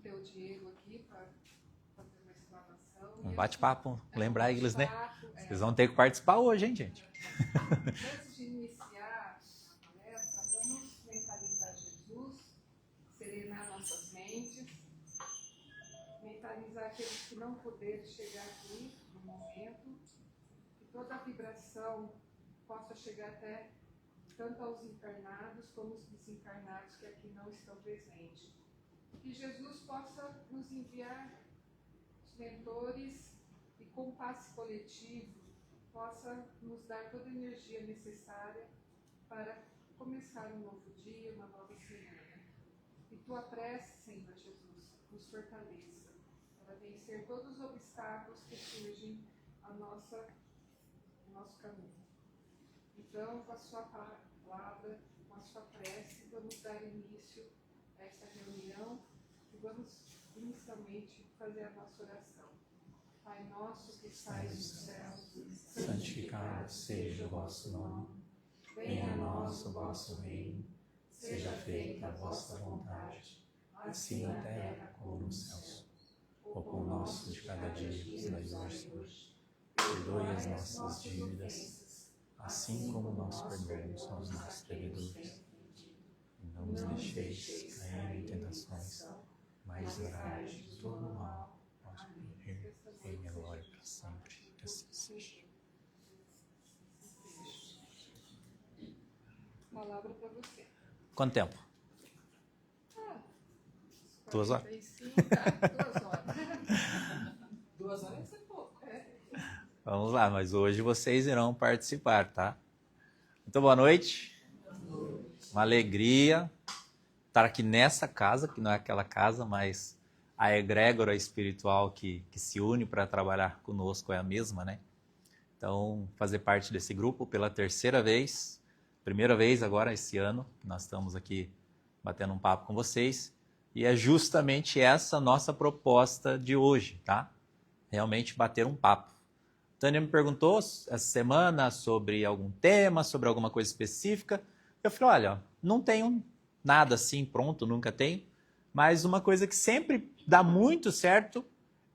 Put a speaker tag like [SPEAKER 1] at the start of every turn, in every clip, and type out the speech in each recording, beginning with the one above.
[SPEAKER 1] ter o Diego aqui para fazer uma explanação.
[SPEAKER 2] Um bate-papo, lembrar eles, né?
[SPEAKER 1] É.
[SPEAKER 2] Vocês vão ter que participar hoje, hein, gente?
[SPEAKER 1] Antes de iniciar a palestra, vamos mentalizar Jesus, serenar nossas mentes, mentalizar aqueles que não puderam chegar aqui no momento, que toda a vibração possa chegar até tanto aos encarnados como os desencarnados que aqui não estão presentes. Que Jesus possa nos enviar os mentores e com passe coletivo possa nos dar toda a energia necessária para começar um novo dia, uma nova semana. E tua prece, Senhor Jesus, nos fortaleça para vencer todos os obstáculos que surgem ao nosso caminho. Então, com a sua palavra, com a sua prece, vamos dar início a esta reunião e vamos inicialmente fazer a nossa oração. Pai nosso que estais nos céus,
[SPEAKER 3] santificado seja o vosso nome. Venha a nós o vosso reino. Seja feita a vossa vontade, assim na terra como nos céus. O pão nosso de cada dia nos dai hoje. Perdoe as nossas dívidas, assim como nós perdoamos aos nossos devedores. E não nos deixeis cair em tentações, mas livrai-nos de todo o mal. Pode vir em minha glória para sempre. Que assim seja.
[SPEAKER 1] Palavra para você.
[SPEAKER 2] Quanto tempo? 2 horas?
[SPEAKER 1] 2 horas. 2 horas é pouco,
[SPEAKER 2] Vamos lá, mas hoje vocês irão participar, tá? Muito boa noite. Uma alegria estar aqui nessa casa, que não é aquela casa, mas a egrégora espiritual que se une para trabalhar conosco é a mesma, né? Então, fazer parte desse grupo pela terceira vez, primeira vez agora esse ano, nós estamos aqui batendo um papo com vocês, e é justamente essa nossa proposta de hoje, tá? Realmente bater um papo. Tânia me perguntou essa semana sobre algum tema, sobre alguma coisa específica. Eu falei, olha, não tenho nada assim pronto, nunca tenho, mas uma coisa que sempre dá muito certo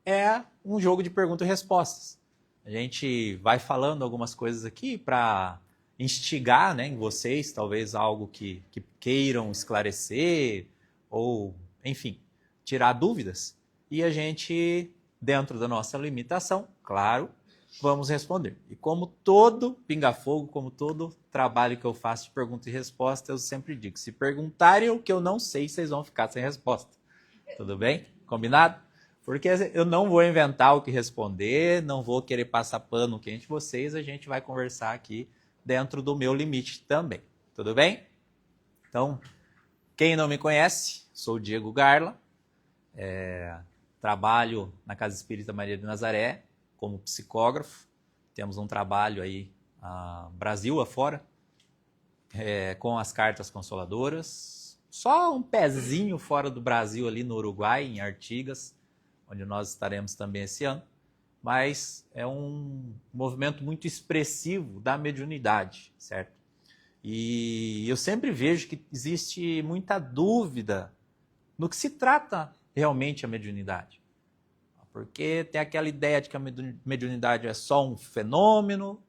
[SPEAKER 2] é um jogo de perguntas e respostas. A gente vai falando algumas coisas aqui para instigar, né, em vocês, talvez algo que queiram esclarecer ou, enfim, tirar dúvidas. E a gente, dentro da nossa limitação, claro, vamos responder. E como todo pinga-fogo, como todo trabalho que eu faço de pergunta e resposta, eu sempre digo, se perguntarem o que eu não sei, vocês vão ficar sem resposta. Tudo bem? Combinado? Porque eu não vou inventar o que responder, não vou querer passar pano quente vocês, a gente vai conversar aqui dentro do meu limite também. Tudo bem? Então, quem não me conhece, sou o Diego Garla, trabalho na Casa Espírita Maria de Nazaré como psicógrafo. Temos um trabalho aí Brasil afora, com as cartas consoladoras. Só um pezinho fora do Brasil ali no Uruguai, em Artigas, onde nós estaremos também esse ano. Mas é um movimento muito expressivo da mediunidade, certo? E eu sempre vejo que existe muita dúvida no que se trata realmente a mediunidade. Porque tem aquela ideia de que a mediunidade é só um fenômeno,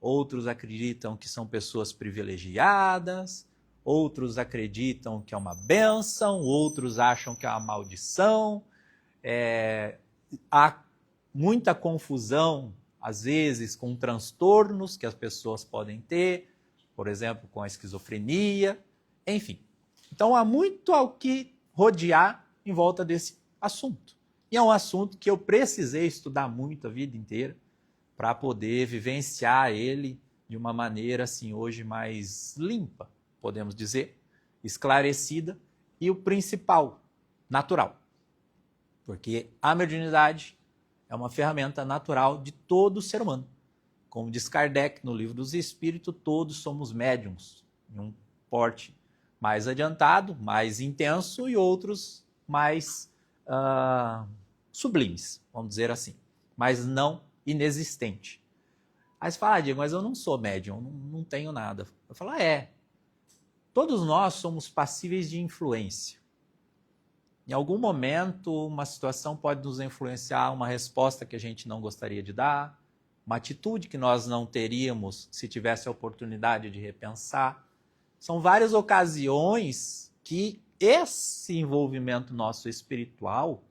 [SPEAKER 2] outros acreditam que são pessoas privilegiadas, outros acreditam que é uma bênção, outros acham que é uma maldição. Há muita confusão, às vezes, com transtornos que as pessoas podem ter, por exemplo, com a esquizofrenia, enfim. Então, há muito ao que rodear em volta desse assunto. E é um assunto que eu precisei estudar muito a vida inteira para poder vivenciar ele de uma maneira, assim, hoje mais limpa, podemos dizer, esclarecida e o principal, natural. Porque a mediunidade é uma ferramenta natural de todo ser humano. Como diz Kardec no Livro dos Espíritos, todos somos médiums, em um porte mais adiantado, mais intenso, e outros mais sublimes, vamos dizer assim, mas não inexistente. Aí você fala, Diego, mas eu não sou médium, não tenho nada. Eu falo, todos nós somos passíveis de influência. Em algum momento, uma situação pode nos influenciar, uma resposta que a gente não gostaria de dar, uma atitude que nós não teríamos se tivesse a oportunidade de repensar. São várias ocasiões que esse envolvimento nosso espiritual,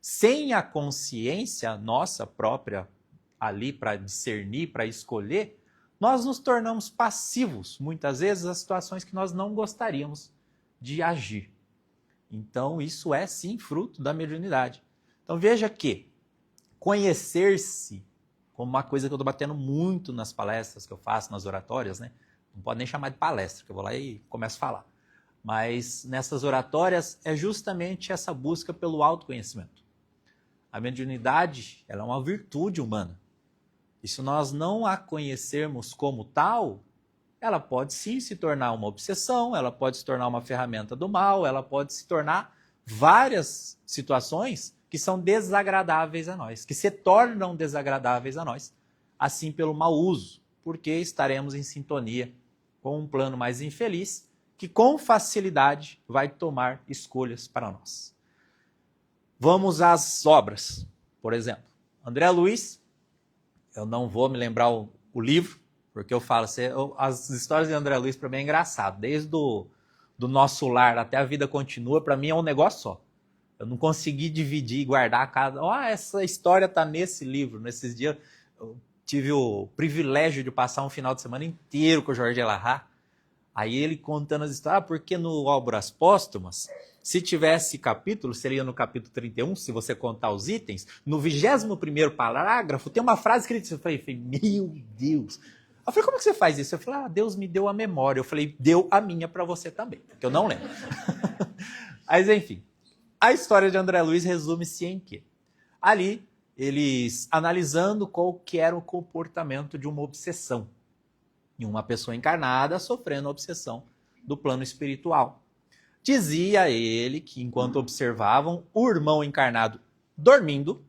[SPEAKER 2] sem a consciência nossa própria ali para discernir, para escolher, nós nos tornamos passivos, muitas vezes, às situações que nós não gostaríamos de agir. Então, isso é, sim, fruto da mediunidade. Então, veja que conhecer-se, como uma coisa que eu estou batendo muito nas palestras que eu faço, nas oratórias, né? Não pode nem chamar de palestra, que eu vou lá e começo a falar. Mas nessas oratórias é justamente essa busca pelo autoconhecimento. A mediunidade, ela é uma virtude humana. E se nós não a conhecermos como tal, ela pode sim se tornar uma obsessão, ela pode se tornar uma ferramenta do mal, ela pode se tornar várias situações que são desagradáveis a nós, que se tornam desagradáveis a nós, assim pelo mau uso, porque estaremos em sintonia com um plano mais infeliz, que com facilidade vai tomar escolhas para nós. Vamos às obras, por exemplo. André Luiz, eu não vou me lembrar o livro, porque eu falo, as histórias de André Luiz para mim é engraçado. Desde do Nosso Lar até A Vida Continua, para mim é um negócio só. Eu não consegui dividir e guardar cada... essa história está nesse livro. Nesses dias eu tive o privilégio de passar um final de semana inteiro com o Jorge Elahá. Aí ele contando as histórias, porque no Obras Póstumas, se tivesse capítulo, seria no capítulo 31, se você contar os itens, no 21º parágrafo, tem uma frase que ele disse, eu falei, meu Deus... Eu falei, como é que você faz isso? Eu falei, Deus me deu a memória. Eu falei, deu a minha para você também, porque eu não lembro. Mas, enfim, a história de André Luiz resume-se em quê? Ali, eles analisando qual que era o comportamento de uma obsessão. Em uma pessoa encarnada sofrendo a obsessão do plano espiritual. Dizia ele que, enquanto observavam o irmão encarnado dormindo,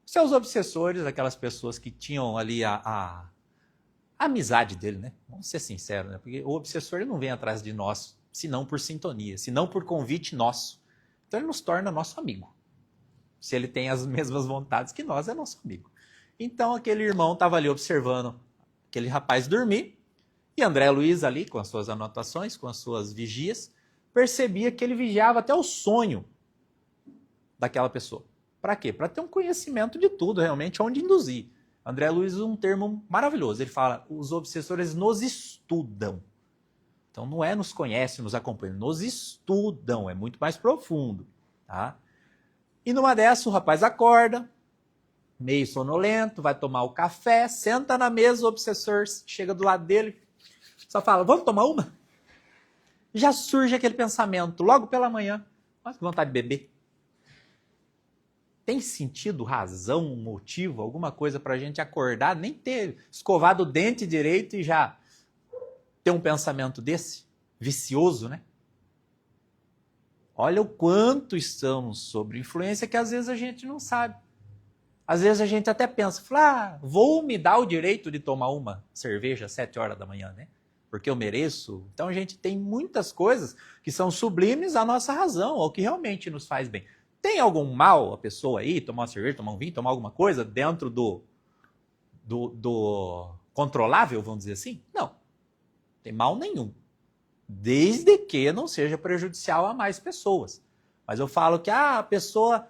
[SPEAKER 2] seus obsessores, aquelas pessoas que tinham ali a amizade dele, né? Vamos ser sinceros, né? Porque o obsessor ele não vem atrás de nós, senão por sintonia, senão por convite nosso. Então ele nos torna nosso amigo. Se ele tem as mesmas vontades que nós, é nosso amigo. Então aquele irmão estava ali observando aquele rapaz dormir, e André Luiz ali, com as suas anotações, com as suas vigias, percebia que ele vigiava até o sonho daquela pessoa. Para quê? Para ter um conhecimento de tudo, realmente, onde induzir. André Luiz usa um termo maravilhoso. Ele fala, os obsessores nos estudam. Então não é nos conhecem, nos acompanham, nos estudam, é muito mais profundo. Tá? E numa dessas, o rapaz acorda, meio sonolento, vai tomar o café, senta na mesa, o obsessor chega do lado dele, só fala, vamos tomar uma? Já surge aquele pensamento, logo pela manhã, mas que vontade de beber. Tem sentido, razão, motivo, alguma coisa para a gente acordar, nem ter escovado o dente direito e já ter um pensamento desse? Vicioso, né? Olha o quanto estamos sob influência que às vezes a gente não sabe. Às vezes a gente até pensa, vou me dar o direito de tomar uma cerveja às 7 horas da manhã, né? Porque eu mereço. Então a gente tem muitas coisas que são sublimes à nossa razão, ao que realmente nos faz bem. Tem algum mal a pessoa aí, tomar uma cerveja, tomar um vinho, tomar alguma coisa dentro do controlável, vamos dizer assim? Não. Tem mal nenhum. Desde que não seja prejudicial a mais pessoas. Mas eu falo que a pessoa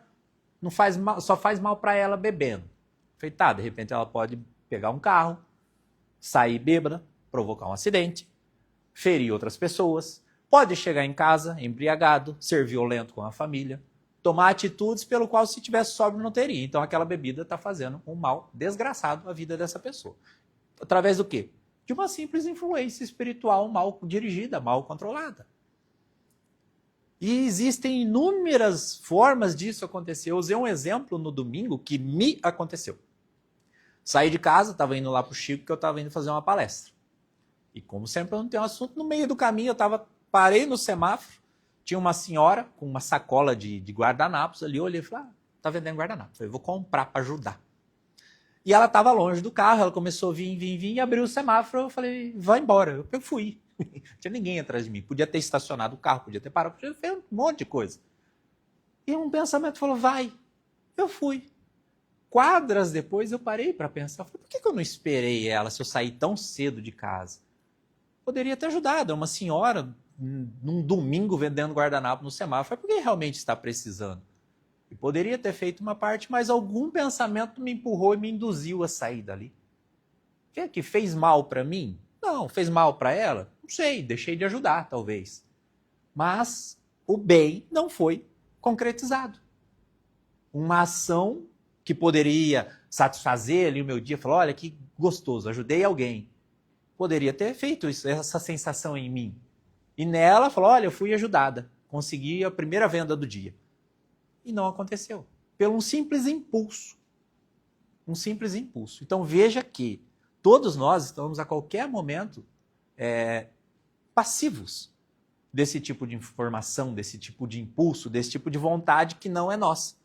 [SPEAKER 2] não faz mal, só faz mal para ela bebendo. Falei, de repente ela pode pegar um carro, sair bêbada, provocar um acidente, ferir outras pessoas, pode chegar em casa embriagado, ser violento com a família, tomar atitudes pelo qual se tivesse sóbrio não teria. Então aquela bebida está fazendo um mal desgraçado à vida dessa pessoa. Através do quê? De uma simples influência espiritual mal dirigida, mal controlada. E existem inúmeras formas disso acontecer. Eu usei um exemplo no domingo que me aconteceu. Saí de casa, estava indo lá para o Chico, que eu estava indo fazer uma palestra. E como sempre eu não tenho assunto, no meio do caminho parei no semáforo, tinha uma senhora com uma sacola de guardanapos ali, eu olhei e falei, tá vendendo guardanapo. Falei, vou comprar para ajudar. E ela estava longe do carro, ela começou a vir, e abriu o semáforo, eu falei, vai embora. Eu fui. Não tinha ninguém atrás de mim. Podia ter estacionado o carro, podia ter parado, podia ter feito um monte de coisa. E um pensamento falou, vai. Eu fui. Quadras depois eu parei para pensar, por que eu não esperei ela se eu saí tão cedo de casa? Poderia ter ajudado, é uma senhora num domingo vendendo guardanapo no semáforo, por que realmente está precisando? E poderia ter feito uma parte, mas algum pensamento me empurrou e me induziu a sair dali. Que fez mal para mim? Não. Fez mal para ela? Não sei, deixei de ajudar, talvez. Mas o bem não foi concretizado. Uma ação que poderia satisfazer ali o meu dia, falar, olha que gostoso, ajudei alguém. Poderia ter feito isso, essa sensação em mim. E nela, falou, olha, eu fui ajudada, consegui a primeira venda do dia. E não aconteceu. Pelo um simples impulso. Um simples impulso. Então veja que todos nós estamos a qualquer momento passivos desse tipo de informação, desse tipo de impulso, desse tipo de vontade que não é nossa.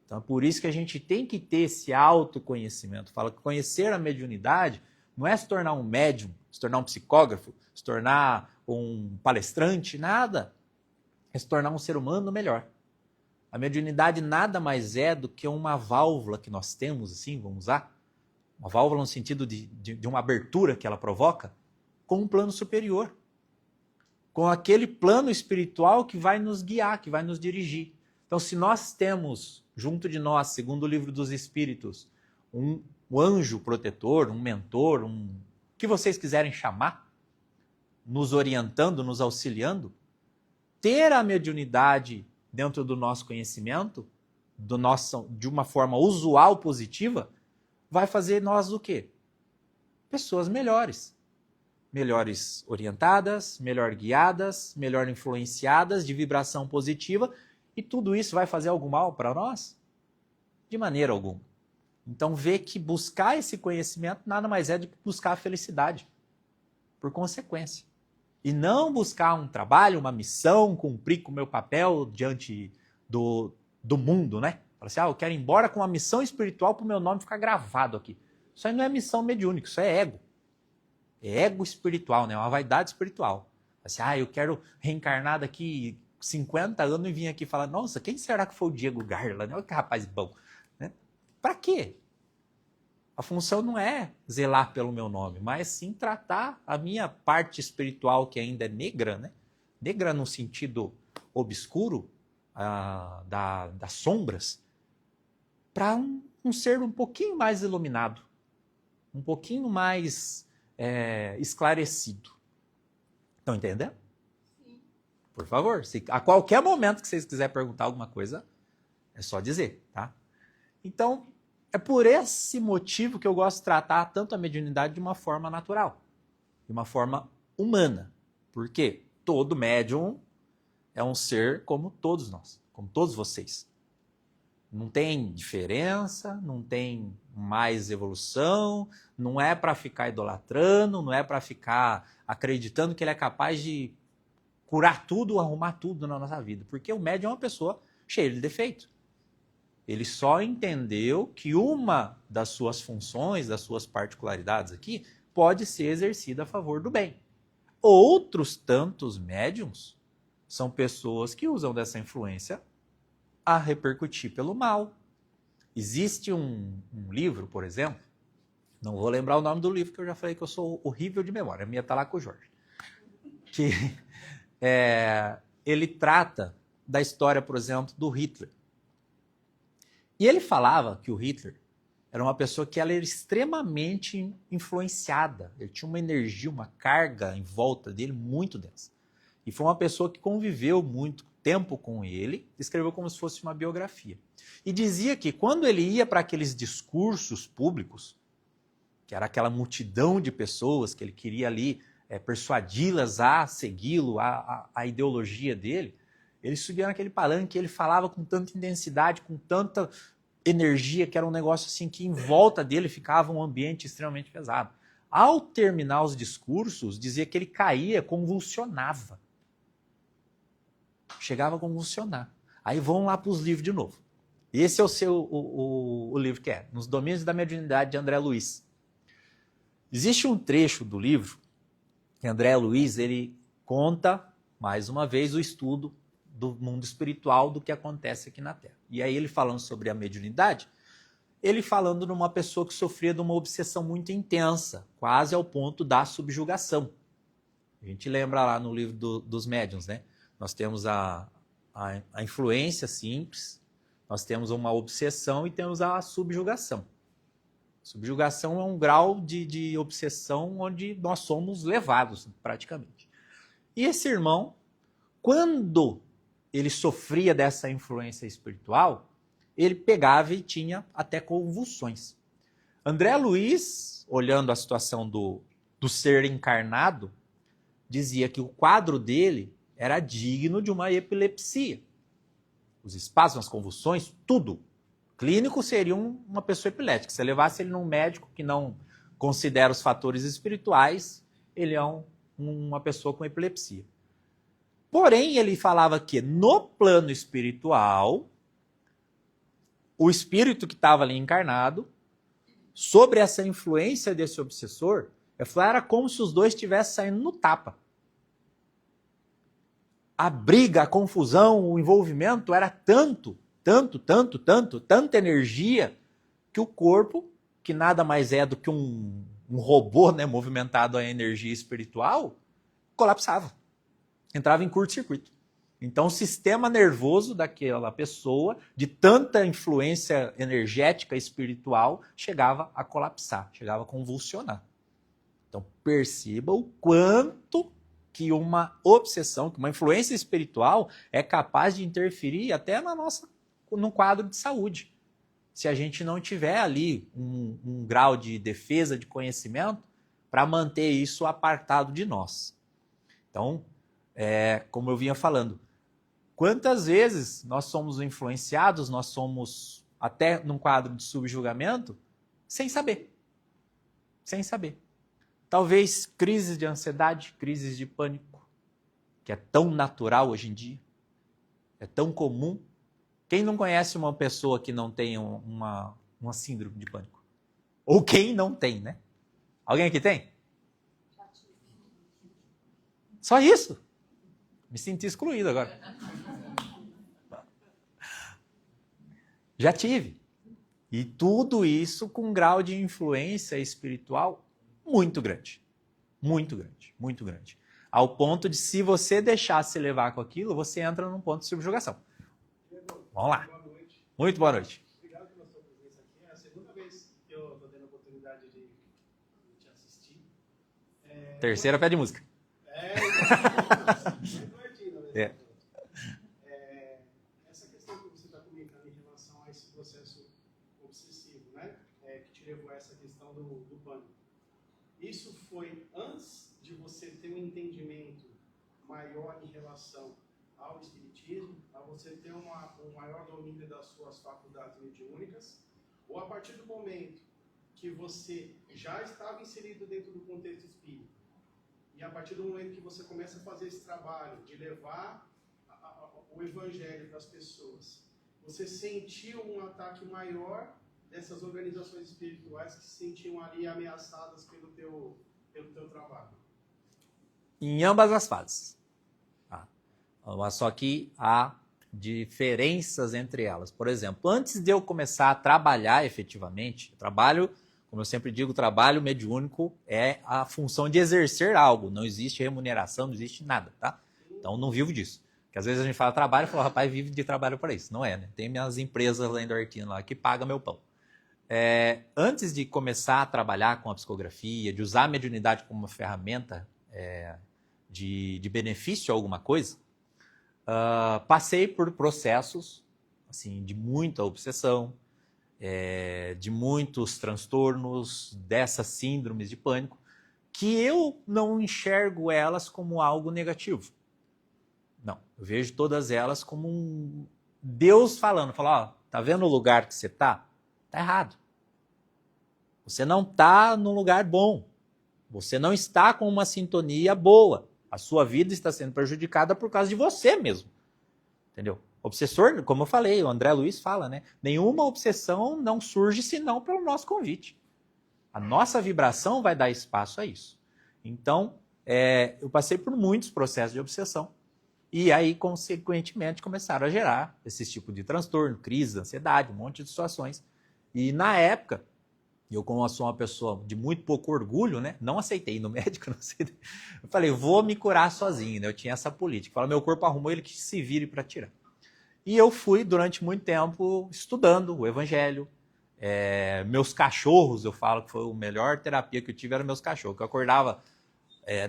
[SPEAKER 2] Então é por isso que a gente tem que ter esse autoconhecimento. Fala que conhecer a mediunidade não é se tornar um médium, se tornar um psicógrafo, se tornar um palestrante, nada. É se tornar um ser humano melhor. A mediunidade nada mais é do que uma válvula que nós temos, assim, vamos usar, uma válvula no sentido de uma abertura que ela provoca, com um plano superior. Com aquele plano espiritual que vai nos guiar, que vai nos dirigir. Então, se nós temos junto de nós, segundo o Livro dos Espíritos, um anjo protetor, um mentor, o que vocês quiserem chamar, nos orientando, nos auxiliando, ter a mediunidade dentro do nosso conhecimento, de uma forma usual, positiva, vai fazer nós o quê? Pessoas melhores. Melhores orientadas, melhor guiadas, melhor influenciadas, de vibração positiva, e tudo isso vai fazer algum mal para nós? De maneira alguma. Então vê que buscar esse conhecimento nada mais é do que buscar a felicidade, por consequência. E não buscar um trabalho, uma missão, cumprir com o meu papel diante do mundo, né? Fala assim, eu quero ir embora com uma missão espiritual para o meu nome ficar gravado aqui. Isso aí não é missão mediúnica, isso é ego. É ego espiritual, né? É uma vaidade espiritual. Assim, eu quero reencarnar daqui 50 anos e vim aqui falar, nossa, quem será que foi o Diego Garland? Olha que rapaz bom. Né? Para quê? A função não é zelar pelo meu nome, mas sim tratar a minha parte espiritual, que ainda é negra, né? Negra no sentido obscuro, das sombras, para um ser um pouquinho mais iluminado, um pouquinho mais esclarecido. Estão entendendo?
[SPEAKER 1] Sim.
[SPEAKER 2] Por favor, a qualquer momento que vocês quiserem perguntar alguma coisa, é só dizer, tá? Então, é por esse motivo que eu gosto de tratar tanto a mediunidade de uma forma natural, de uma forma humana. Por quê? Todo médium é um ser como todos nós, como todos vocês. Não tem diferença, não tem mais evolução, não é para ficar idolatrando, não é para ficar acreditando que ele é capaz de curar tudo, arrumar tudo na nossa vida. Porque o médium é uma pessoa cheia de defeito. Ele só entendeu que uma das suas funções, das suas particularidades aqui, pode ser exercida a favor do bem. Outros tantos médiums são pessoas que usam dessa influência a repercutir pelo mal. Existe um livro, por exemplo, não vou lembrar o nome do livro, que eu já falei que eu sou horrível de memória, a minha está lá com o Jorge, que ele trata da história, por exemplo, do Hitler. E ele falava que o Hitler era uma pessoa que ela era extremamente influenciada, ele tinha uma energia, uma carga em volta dele muito densa. E foi uma pessoa que conviveu muito tempo com ele, escreveu como se fosse uma biografia. E dizia que quando ele ia para aqueles discursos públicos, que era aquela multidão de pessoas que ele queria ali persuadi-las a segui-lo, a ideologia dele, ele subia naquele palanque, ele falava com tanta intensidade, com tanta energia, que era um negócio assim que em volta dele ficava um ambiente extremamente pesado. Ao terminar os discursos, dizia que ele caía, convulsionava. Chegava a convulsionar. Aí vão lá para os livros de novo. Esse é o livro que é Nos Domínios da Mediunidade, de André Luiz. Existe um trecho do livro André Luiz, ele conta, mais uma vez, o estudo do mundo espiritual, do que acontece aqui na Terra. E aí ele falando sobre a mediunidade, ele falando numa pessoa que sofria de uma obsessão muito intensa, quase ao ponto da subjugação. A gente lembra lá no livro dos médiuns, né? Nós temos a influência simples, nós temos uma obsessão e temos a subjugação. Subjugação é um grau de obsessão onde nós somos levados, praticamente. E esse irmão, quando ele sofria dessa influência espiritual, ele pegava e tinha até convulsões. André Luiz, olhando a situação do ser encarnado, dizia que o quadro dele era digno de uma epilepsia. Os espasmos, as convulsões, tudo. Clínico seria uma pessoa epilética. Se você levasse ele num médico que não considera os fatores espirituais, ele é uma pessoa com epilepsia. Porém, ele falava que no plano espiritual, o espírito que estava ali encarnado, sobre essa influência desse obsessor, era como se os dois estivessem saindo no tapa. A briga, a confusão, o envolvimento era tanta energia, que o corpo, que nada mais é do que um robô, né, movimentado a energia espiritual, colapsava. Entrava em curto-circuito. Então o sistema nervoso daquela pessoa, de tanta influência energética espiritual, chegava a colapsar, chegava a convulsionar. Então perceba o quanto que uma obsessão, que uma influência espiritual é capaz de interferir até no quadro de saúde. Se a gente não tiver ali um grau de defesa, de conhecimento, para manter isso apartado de nós. Então, como eu vinha falando, quantas vezes nós somos influenciados, nós somos até num quadro de subjugamento, sem saber. Sem saber. Talvez crises de ansiedade, crises de pânico, que é tão natural hoje em dia, é tão comum. Quem não conhece uma pessoa que não tem uma síndrome de pânico? Ou quem não tem, né? Alguém aqui tem? Só isso. Me senti excluído agora. Já tive. E tudo isso com um grau de influência espiritual muito grande. Muito grande. Muito grande. Ao ponto de, se você deixar se levar com aquilo, você entra num ponto de subjugação. Vamos lá.
[SPEAKER 4] Boa noite.
[SPEAKER 2] Muito boa noite.
[SPEAKER 4] Obrigado pela sua presença aqui. É a segunda vez que eu estou tendo a oportunidade de te assistir.
[SPEAKER 2] Terceira pé de música.
[SPEAKER 4] Essa questão que você está comentando em relação a esse processo obsessivo, né? Que te levou a essa questão do pânico. Isso foi antes de você ter um entendimento maior em relação ao espiritismo, a você ter um maior domínio das suas faculdades mediúnicas, ou a partir do momento que você já estava inserido dentro do contexto espírita, e a partir do momento que você começa a fazer esse trabalho de levar o evangelho para as pessoas, você sentiu um ataque maior dessas organizações espirituais que se sentiam ali ameaçadas pelo teu trabalho?
[SPEAKER 2] Em ambas as fases. Só que há diferenças entre elas. Por exemplo, antes de eu começar a trabalhar efetivamente, trabalho, como eu sempre digo, o trabalho mediúnico é a função de exercer algo. Não existe remuneração, não existe nada, tá? Então não vivo disso. Porque às vezes a gente fala trabalho e fala, rapaz, vive de trabalho para isso. Não é, né? Tem minhas empresas lá em Duartino lá que pagam meu pão. Antes de começar a trabalhar com a psicografia, de usar a mediunidade como uma ferramenta de benefício a alguma coisa, passei por processos assim, de muita obsessão, de muitos transtornos, dessas síndromes de pânico, que eu não enxergo elas como algo negativo. Não, eu vejo todas elas como um Deus falando, tá vendo o lugar que você tá? Tá errado. Você não tá num lugar bom. Você não está com uma sintonia boa. A sua vida está sendo prejudicada por causa de você mesmo. Entendeu? Obsessor, como eu falei, o André Luiz fala, né? Nenhuma obsessão não surge senão pelo nosso convite. A nossa vibração vai dar espaço a isso. Então, eu passei por muitos processos de obsessão. E aí, consequentemente, começaram a gerar esse tipo de transtorno, crise, ansiedade, um monte de situações. E na época, eu como sou uma pessoa de muito pouco orgulho, né? Não aceitei ir no médico, não sei. Eu falei, vou me curar sozinho, né? Eu tinha essa política. Falei, meu corpo arrumou, ele que se vire para tirar. E eu fui, durante muito tempo, estudando o evangelho. Meus cachorros, eu falo que foi a melhor terapia que eu tive, eram meus cachorros. Que eu acordava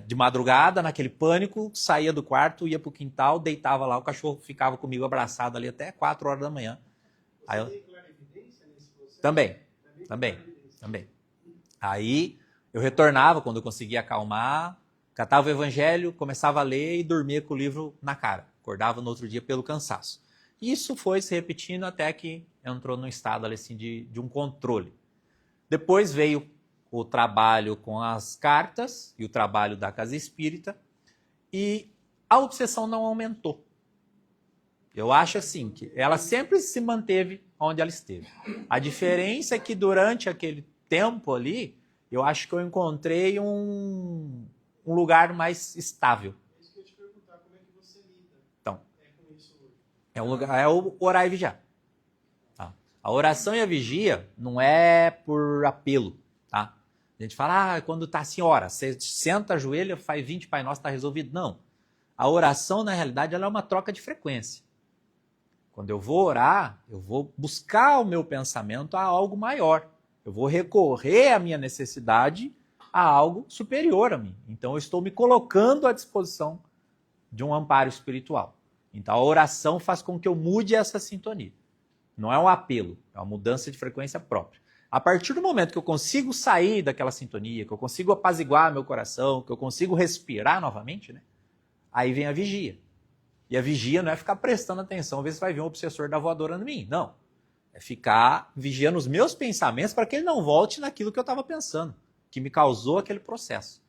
[SPEAKER 2] de madrugada, naquele pânico, saía do quarto, ia pro quintal, deitava lá, o cachorro ficava comigo abraçado ali até 4 horas da manhã.
[SPEAKER 4] Você tem clarividência nesse processo?
[SPEAKER 2] Também. Aí eu retornava quando eu conseguia acalmar, catava o evangelho, começava a ler e dormia com o livro na cara. Acordava no outro dia pelo cansaço. Isso foi se repetindo até que entrou num estado ali, assim, de um controle. Depois veio o trabalho com as cartas e o trabalho da casa espírita e a obsessão não aumentou. Eu acho assim que ela sempre se manteve onde ela esteve. A diferença é que durante aquele tempo ali, eu acho que eu encontrei um lugar mais estável.
[SPEAKER 4] É isso que eu ia te perguntar, como é que você lida
[SPEAKER 2] Então,
[SPEAKER 4] com isso hoje?
[SPEAKER 2] é o orar e vigiar. Tá? A oração e a vigia não é por apelo. Tá? A gente fala, quando tá assim, ora, você senta, ajoelha, faz 20 Pai Nosso, tá resolvido. Não. A oração, na realidade, ela é uma troca de frequência. Quando eu vou orar, eu vou buscar o meu pensamento a algo maior. Eu vou recorrer à minha necessidade a algo superior a mim. Então, eu estou me colocando à disposição de um amparo espiritual. Então, a oração faz com que eu mude essa sintonia. Não é um apelo, é uma mudança de frequência própria. A partir do momento que eu consigo sair daquela sintonia, que eu consigo apaziguar meu coração, que eu consigo respirar novamente, né? Aí vem a vigia. E a vigia não é ficar prestando atenção, ver se vai vir um obsessor da voadora em mim. Não. É ficar vigiando os meus pensamentos para que ele não volte naquilo que eu estava pensando, que me causou aquele processo.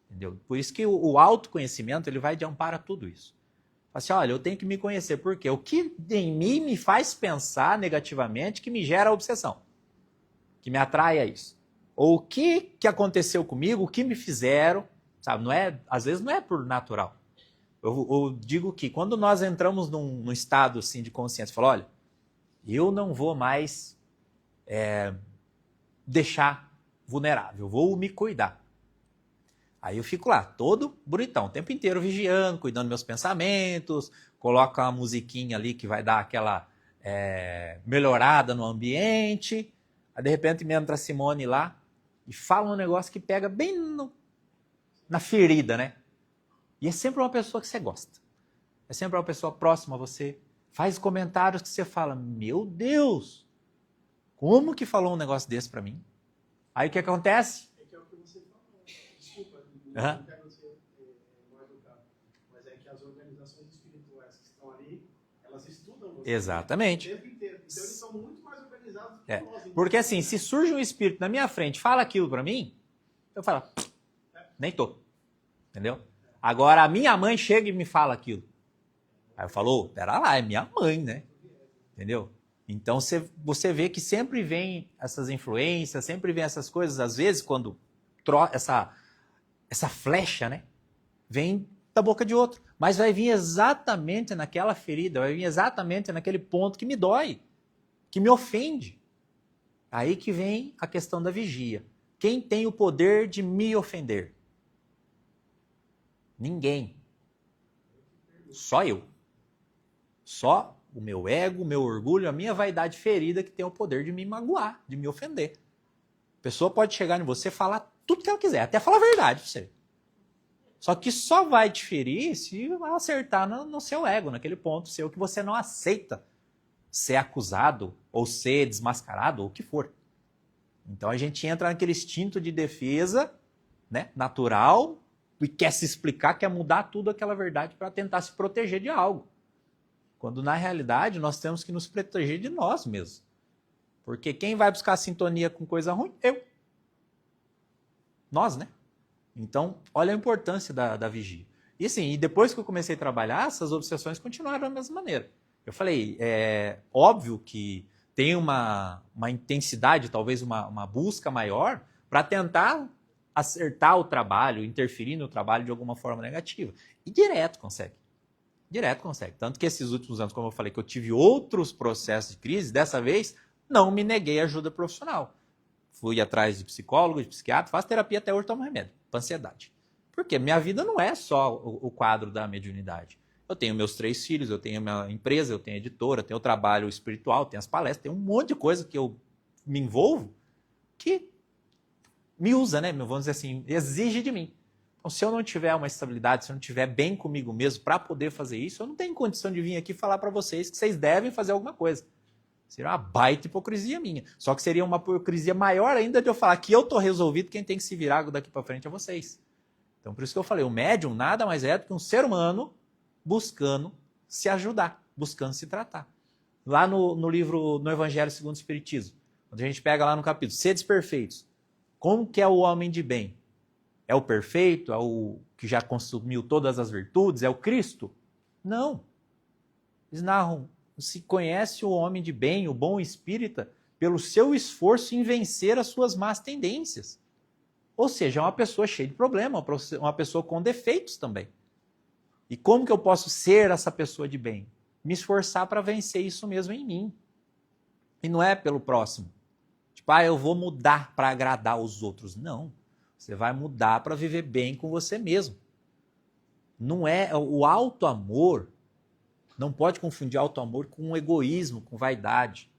[SPEAKER 2] Entendeu? Por isso que o autoconhecimento ele vai de amparo a tudo isso. Assim, olha, eu tenho que me conhecer. Por quê? O que em mim me faz pensar negativamente que me gera obsessão, que me atrai a isso? Ou o que aconteceu comigo, o que me fizeram, sabe? Não é, às vezes não é por natural. Eu digo que quando nós entramos num estado assim, de consciência, fala, olha, eu não vou mais deixar vulnerável, eu vou me cuidar. Aí eu fico lá, todo bonitão, o tempo inteiro vigiando, cuidando dos meus pensamentos, coloco uma musiquinha ali que vai dar aquela melhorada no ambiente. Aí de repente me entra a Simone lá e fala um negócio que pega bem na ferida, né? E é sempre uma pessoa que você gosta. É sempre uma pessoa próxima a você. Faz comentários que você fala, meu Deus, como que falou um negócio desse pra mim? Aí o que acontece?
[SPEAKER 4] É que é o que você falou. Desculpa, não quero ser mal educado. Mas é que as organizações espirituais que estão ali, elas estudam você.
[SPEAKER 2] Exatamente.
[SPEAKER 4] O tempo inteiro. Então eles são muito mais organizados do que nós.
[SPEAKER 2] Porque assim, se surge um espírito na minha frente, fala aquilo pra mim, eu falo, nem tô. Entendeu? Agora a minha mãe chega e me fala aquilo. Aí eu falo, pera lá, é minha mãe, né? Entendeu? Então você vê que sempre vem essas influências, sempre vem essas coisas, às vezes quando essa flecha, né? Vem da boca de outro. Mas vai vir exatamente naquela ferida, vai vir exatamente naquele ponto que me dói, que me ofende. Aí que vem a questão da vigia. Quem tem o poder de me ofender? Ninguém. Só eu. Só o meu ego, o meu orgulho, a minha vaidade ferida que tem o poder de me magoar, de me ofender. A pessoa pode chegar em você e falar tudo que ela quiser, até falar a verdade pra você. Só que só vai te ferir se acertar no seu ego, naquele ponto seu que você não aceita ser acusado ou ser desmascarado ou o que for. Então a gente entra naquele instinto de defesa, né, natural, e quer se explicar, quer mudar tudo aquela verdade para tentar se proteger de algo. Quando na realidade nós temos que nos proteger de nós mesmos. Porque quem vai buscar sintonia com coisa ruim? Eu. Nós, né? Então, olha a importância da vigia. E assim, depois que eu comecei a trabalhar, essas obsessões continuaram da mesma maneira. Eu falei, óbvio que tem uma intensidade, talvez uma busca maior, para tentar acertar o trabalho, interferir no trabalho de alguma forma negativa. E direto consegue. Direto consegue. Tanto que esses últimos anos, como eu falei, que eu tive outros processos de crise, dessa vez não me neguei ajuda profissional. Fui atrás de psicólogo, de psiquiatra, faço terapia até hoje, tomo remédio para ansiedade. Porque minha vida não é só o quadro da mediunidade. Eu tenho meus 3 filhos, eu tenho minha empresa, eu tenho editora, eu tenho o trabalho espiritual, tenho as palestras, tenho um monte de coisa que eu me envolvo que me usa, né? Vamos dizer assim, exige de mim. Então, se eu não tiver uma estabilidade, se eu não estiver bem comigo mesmo para poder fazer isso, eu não tenho condição de vir aqui falar para vocês que vocês devem fazer alguma coisa. Seria uma baita hipocrisia minha. Só que seria uma hipocrisia maior ainda de eu falar que eu estou resolvido, quem tem que se virar daqui para frente é vocês. Então, por isso que eu falei, o médium nada mais é do que um ser humano buscando se ajudar, buscando se tratar. Lá no livro, no Evangelho segundo o Espiritismo, onde a gente pega lá no capítulo, sedes perfeitos. Como que é o homem de bem? É o perfeito? É o que já consumiu todas as virtudes? É o Cristo? Não. Eles narram, se conhece o homem de bem, o bom espírita, pelo seu esforço em vencer as suas más tendências. Ou seja, é uma pessoa cheia de problema, uma pessoa com defeitos também. E como que eu posso ser essa pessoa de bem? Me esforçar para vencer isso mesmo em mim. E não é pelo próximo. Tipo, eu vou mudar para agradar os outros. Não. Você vai mudar para viver bem com você mesmo. Não é o auto-amor. Não pode confundir auto-amor com egoísmo, com vaidade.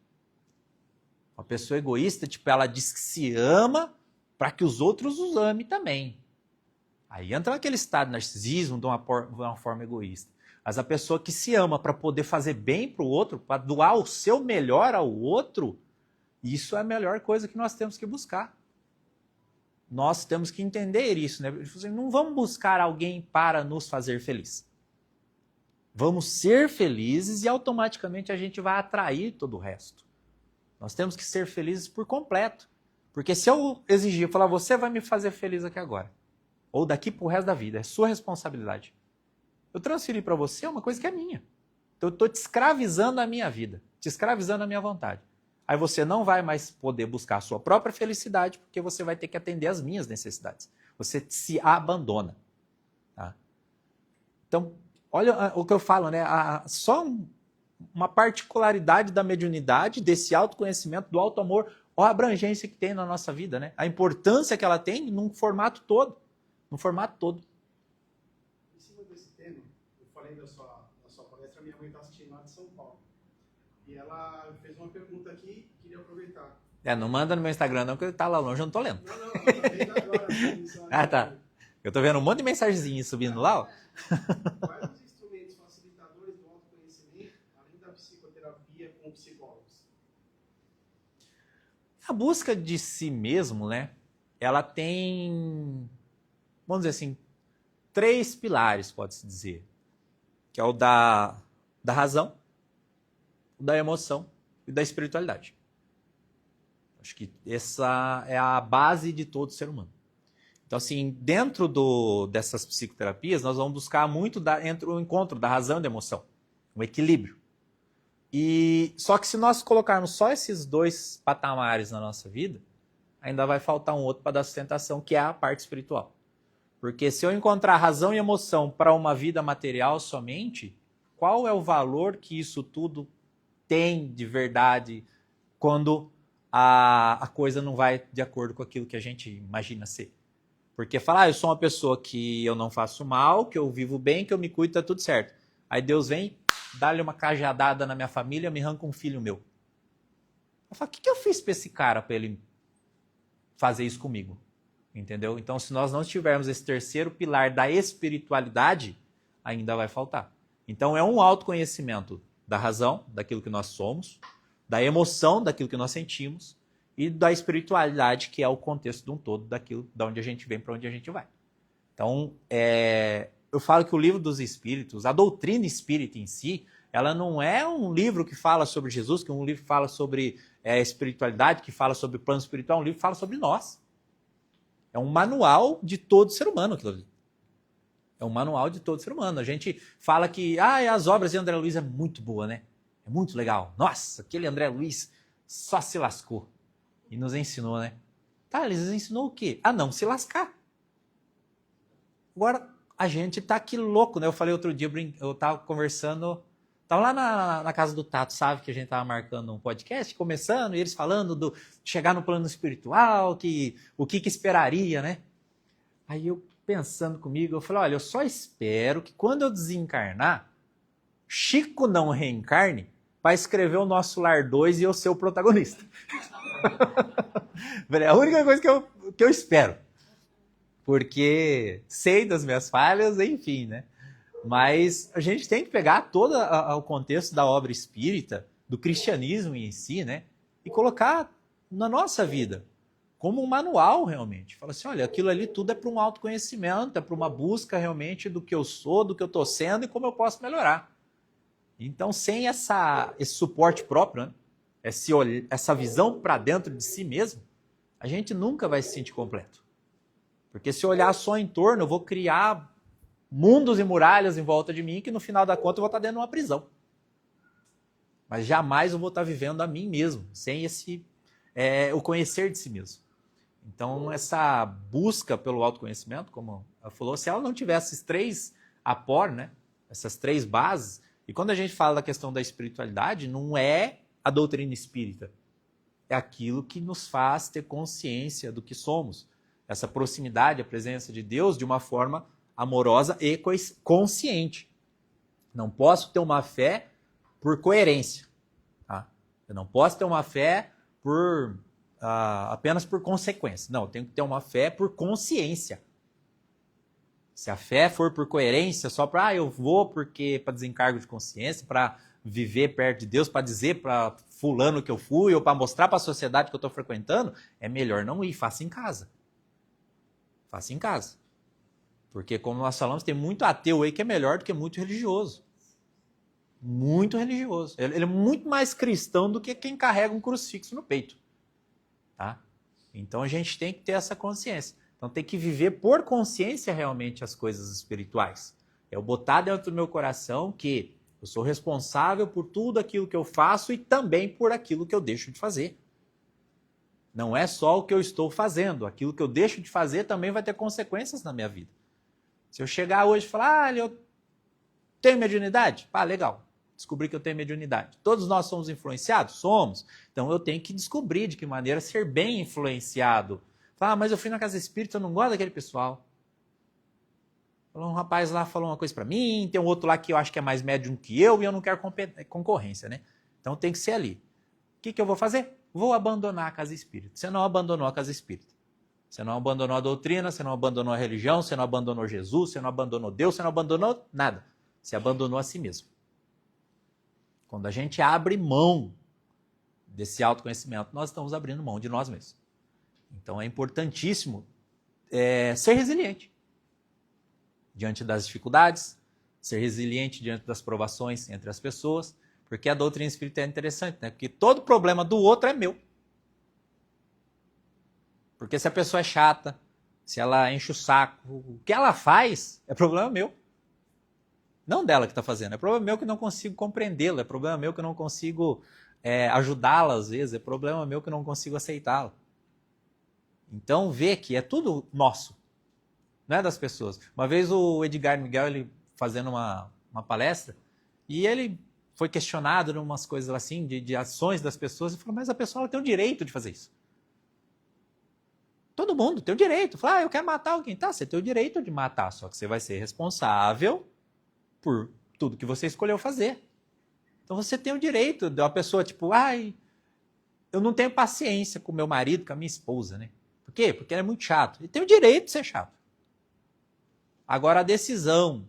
[SPEAKER 2] Uma pessoa egoísta, tipo, ela diz que se ama para que os outros os amem também. Aí entra naquele estado de narcisismo de uma forma egoísta. Mas a pessoa que se ama para poder fazer bem para o outro, para doar o seu melhor ao outro, isso é a melhor coisa que nós temos que buscar. Nós temos que entender isso, né? Não vamos buscar alguém para nos fazer feliz. Vamos ser felizes e automaticamente a gente vai atrair todo o resto. Nós temos que ser felizes por completo. Porque se eu exigir, falar, você vai me fazer feliz aqui agora, ou daqui pro resto da vida, é sua responsabilidade. Eu transferi para você uma coisa que é minha. Então eu estou te escravizando a minha vida, te escravizando a minha vontade. Aí você não vai mais poder buscar a sua própria felicidade, porque você vai ter que atender às minhas necessidades. Você se abandona. Tá? Então, olha o que eu falo, né? Só uma particularidade da mediunidade, desse autoconhecimento, do auto-amor, olha a abrangência que tem na nossa vida, né? A importância que ela tem num formato todo. Num formato todo.
[SPEAKER 4] Em cima desse tema, eu falei da sua palestra, minha mãe está assistindo lá de São Paulo. E ela fez uma pergunta aqui, queria aproveitar.
[SPEAKER 2] Não manda no meu Instagram não, porque tá lá longe, eu não tô lendo.
[SPEAKER 4] Não, tá vendo agora.
[SPEAKER 2] Tá. Eu tô vendo um monte de mensagenzinha subindo lá, ó.
[SPEAKER 4] Quais os instrumentos facilitadores do autoconhecimento, além da psicoterapia com psicólogos?
[SPEAKER 2] A busca de si mesmo, né? Ela tem, vamos dizer assim, 3 pilares, pode-se dizer. Que é o da razão, da emoção e da espiritualidade. Acho que essa é a base de todo ser humano. Então, assim, dentro dessas psicoterapias, nós vamos buscar muito entre o encontro da razão e da emoção, um equilíbrio. Só que se nós colocarmos só esses 2 patamares na nossa vida, ainda vai faltar um outro para dar sustentação, que é a parte espiritual. Porque se eu encontrar razão e emoção para uma vida material somente, qual é o valor que isso tudo tem de verdade quando a coisa não vai de acordo com aquilo que a gente imagina ser? Porque falar, eu sou uma pessoa que eu não faço mal, que eu vivo bem, que eu me cuido, tá tudo certo. Aí Deus vem, dá-lhe uma cajadada na minha família, me arranca um filho meu. Eu falo, o que eu fiz para esse cara, para ele fazer isso comigo? Entendeu? Então, se nós não tivermos esse terceiro pilar da espiritualidade, ainda vai faltar. Então, é um autoconhecimento da razão, daquilo que nós somos, da emoção, daquilo que nós sentimos, e da espiritualidade, que é o contexto de um todo, daquilo de onde a gente vem para onde a gente vai. Então, eu falo que o livro dos Espíritos, a doutrina espírita em si, ela não é um livro que fala sobre Jesus, que é um livro que fala sobre espiritualidade, que fala sobre plano espiritual, é um livro que fala sobre nós. É um manual de todo ser humano aquilo ali. É um manual de todo ser humano. A gente fala que as obras de André Luiz é muito boa, né? É muito legal. Nossa, aquele André Luiz só se lascou. E nos ensinou, né? Tá, eles ensinou o quê? A não se lascar. Agora, a gente tá aqui louco, né? Eu falei outro dia, eu tava conversando, tava lá na casa do Tato, sabe, que a gente tava marcando um podcast, começando, e eles falando do chegar no plano espiritual, o que esperaria, né? Aí eu pensando comigo, eu falei, olha, eu só espero que quando eu desencarnar, Chico não reencarne para escrever o Nosso Lar 2 e eu ser o protagonista. É a única coisa que eu espero. Porque sei das minhas falhas, enfim, né? Mas a gente tem que pegar todo o contexto da obra espírita, do cristianismo em si, né? E colocar na nossa vida, como um manual realmente. Fala assim, olha, aquilo ali tudo é para um autoconhecimento, é para uma busca realmente do que eu sou, do que eu estou sendo e como eu posso melhorar. Então, sem esse suporte próprio, né? Essa visão para dentro de si mesmo, a gente nunca vai se sentir completo. Porque se eu olhar só em torno, eu vou criar mundos e muralhas em volta de mim que no final da conta eu vou estar dentro de uma prisão. Mas jamais eu vou estar vivendo a mim mesmo, sem o conhecer de si mesmo. Então, essa busca pelo autoconhecimento, como ela falou, se ela não tivesse esses 3 apor, né? Essas 3 bases, e quando a gente fala da questão da espiritualidade, não é a doutrina espírita. É aquilo que nos faz ter consciência do que somos. Essa proximidade, a presença de Deus de uma forma amorosa e consciente. Não posso ter uma fé por coerência. Tá? Eu não posso ter uma fé apenas por consequência. Não, eu tenho que ter uma fé por consciência. Se a fé for por coerência, só para eu vou porque para desencargo de consciência, para viver perto de Deus, para dizer para fulano que eu fui, ou para mostrar para a sociedade que eu estou frequentando, é melhor não ir, faça em casa. Faça em casa. Porque, como nós falamos, tem muito ateu aí que é melhor do que muito religioso. Muito religioso. Ele é muito mais cristão do que quem carrega um crucifixo no peito. Tá? Então a gente tem que ter essa consciência. Então tem que viver por consciência realmente as coisas espirituais. Eu botar dentro do meu coração que eu sou responsável por tudo aquilo que eu faço e também por aquilo que eu deixo de fazer. Não é só o que eu estou fazendo. Aquilo que eu deixo de fazer também vai ter consequências na minha vida. Se eu chegar hoje e falar, eu tenho mediunidade? Legal. Descobri que eu tenho mediunidade. Todos nós somos influenciados? Somos. Então eu tenho que descobrir de que maneira ser bem influenciado. Mas eu fui na casa espírita, eu não gosto daquele pessoal. Um rapaz lá falou uma coisa para mim, tem um outro lá que eu acho que é mais médium que eu e eu não quero concorrência, né? Então tem que ser ali. O que eu vou fazer? Vou abandonar a casa espírita. Você não abandonou a casa espírita. Você não abandonou a doutrina, você não abandonou a religião, você não abandonou Jesus, você não abandonou Deus, você não abandonou nada. Você abandonou a si mesmo. Quando a gente abre mão desse autoconhecimento, nós estamos abrindo mão de nós mesmos. Então é importantíssimo ser resiliente diante das dificuldades, ser resiliente diante das provações entre as pessoas, porque a doutrina espírita é interessante, né? Porque todo problema do outro é meu. Porque se a pessoa é chata, se ela enche o saco, o que ela faz é problema meu. Não dela que está fazendo, é problema meu que não consigo compreendê-la, é problema meu que não consigo ajudá-la às vezes, é problema meu que não consigo aceitá-la. Então vê que é tudo nosso, não é das pessoas. Uma vez o Edgar Miguel, ele fazendo uma palestra, e ele foi questionado em umas coisas assim, de ações das pessoas, e falou, mas a pessoa ela tem o direito de fazer isso. Todo mundo tem o direito. Fala, eu quero matar alguém. Tá, você tem o direito de matar, só que você vai ser responsável por tudo que você escolheu fazer. Então você tem o direito de uma pessoa tipo, eu não tenho paciência com meu marido, com a minha esposa, né? Por quê? Porque ele é muito chato. Ele tem o direito de ser chato. Agora a decisão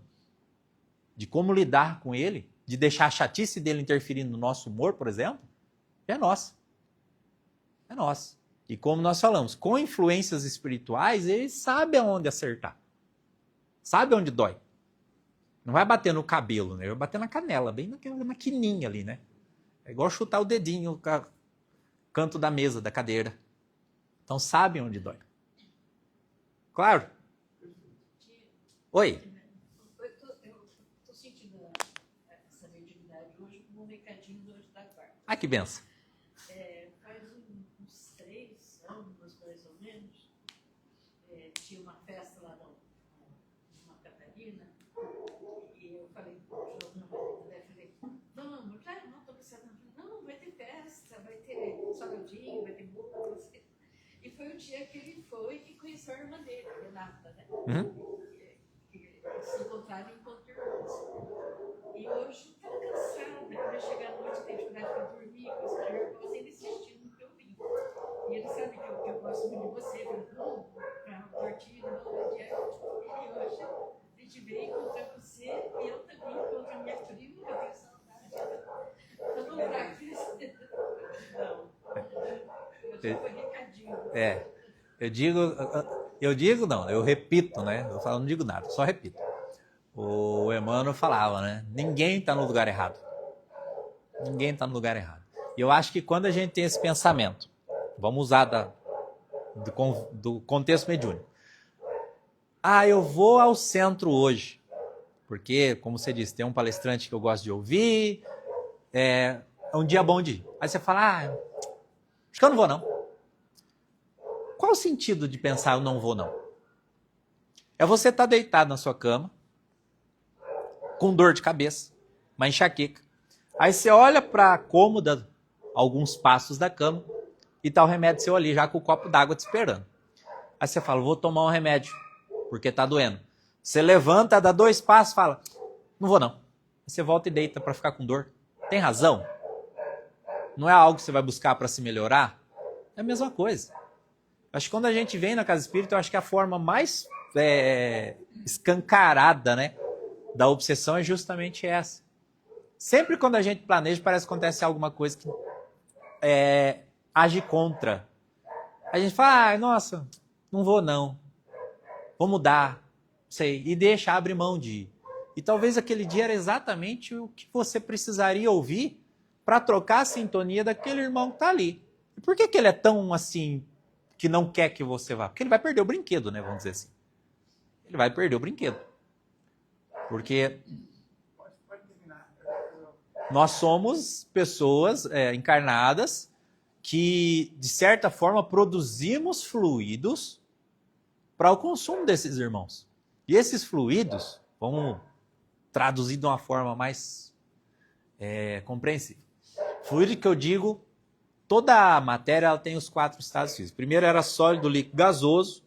[SPEAKER 2] de como lidar com ele, de deixar a chatice dele interferir no nosso humor, por exemplo, é nossa. É nossa. E como nós falamos, com influências espirituais, ele sabe aonde acertar. Sabe onde dói. Não vai bater no cabelo, né? Vai bater na canela, bem naquela maquininha ali, né? É igual chutar o dedinho no canto da mesa, da cadeira. Então sabe onde dói. Claro. Oi.
[SPEAKER 5] Eu estou sentindo essa mediunidade hoje como um recadinho do Anjo da Guarda.
[SPEAKER 2] Que benção.
[SPEAKER 5] Faz uns 3 anos, mais ou menos, tinha uma festa lá salgadinho, vai ter bolo. E foi o dia que ele foi e conheceu a irmã dele, a Renata, né? Eles se encontraram em encontro de irmãos. E hoje eu estava cansada, quando eu chegar à noite, tem dificuldade para dormir, com os irmãos, ele insistindo no que eu vim. E ele sabe que eu gosto muito de você, para curtir, não adiante. E hoje a gente veio encontrar você e eu também encontro a minha prima, eu tenho saudade. Eu não trago isso. Não. Eu já foi recadinho.
[SPEAKER 2] Eu digo não, eu repito, né? Eu falo, não digo nada, só repito. O Emmanuel falava, né? Ninguém está no lugar errado. Ninguém está no lugar errado. E eu acho que quando a gente tem esse pensamento, vamos usar do contexto mediúnico. Eu vou ao centro hoje, porque, como você disse, tem um palestrante que eu gosto de ouvir, é um dia bom de ir. Aí você fala, acho que eu não vou não. Qual o sentido de pensar eu não vou não? É você estar deitado na sua cama, com dor de cabeça, uma enxaqueca. Aí você olha para a cômoda, alguns passos da cama, e tá o remédio seu ali, já com o copo d'água te esperando. Aí você fala, vou tomar um remédio, porque tá doendo. Você levanta, dá 2 passos, fala, não vou não. Aí você volta e deita para ficar com dor. Tem razão? Não é algo que você vai buscar para se melhorar? É a mesma coisa. Acho que quando a gente vem na casa espírita, eu acho que a forma mais escancarada, né, da obsessão é justamente essa. Sempre quando a gente planeja, parece que acontece alguma coisa que age contra. A gente fala, nossa, não vou não. Vou mudar, sei, e deixa, abre mão de ir. E talvez aquele dia era exatamente o que você precisaria ouvir para trocar a sintonia daquele irmão que está ali. E por que ele é tão assim, que não quer que você vá? Porque ele vai perder o brinquedo, né? Vamos dizer assim. Ele vai perder o brinquedo. Porque nós somos pessoas encarnadas que, de certa forma, produzimos fluidos para o consumo desses irmãos. E esses fluidos, vamos traduzir de uma forma mais compreensível. Fluido que eu digo, toda a matéria ela tem os 4 estados físicos. Primeiro era sólido, líquido, gasoso.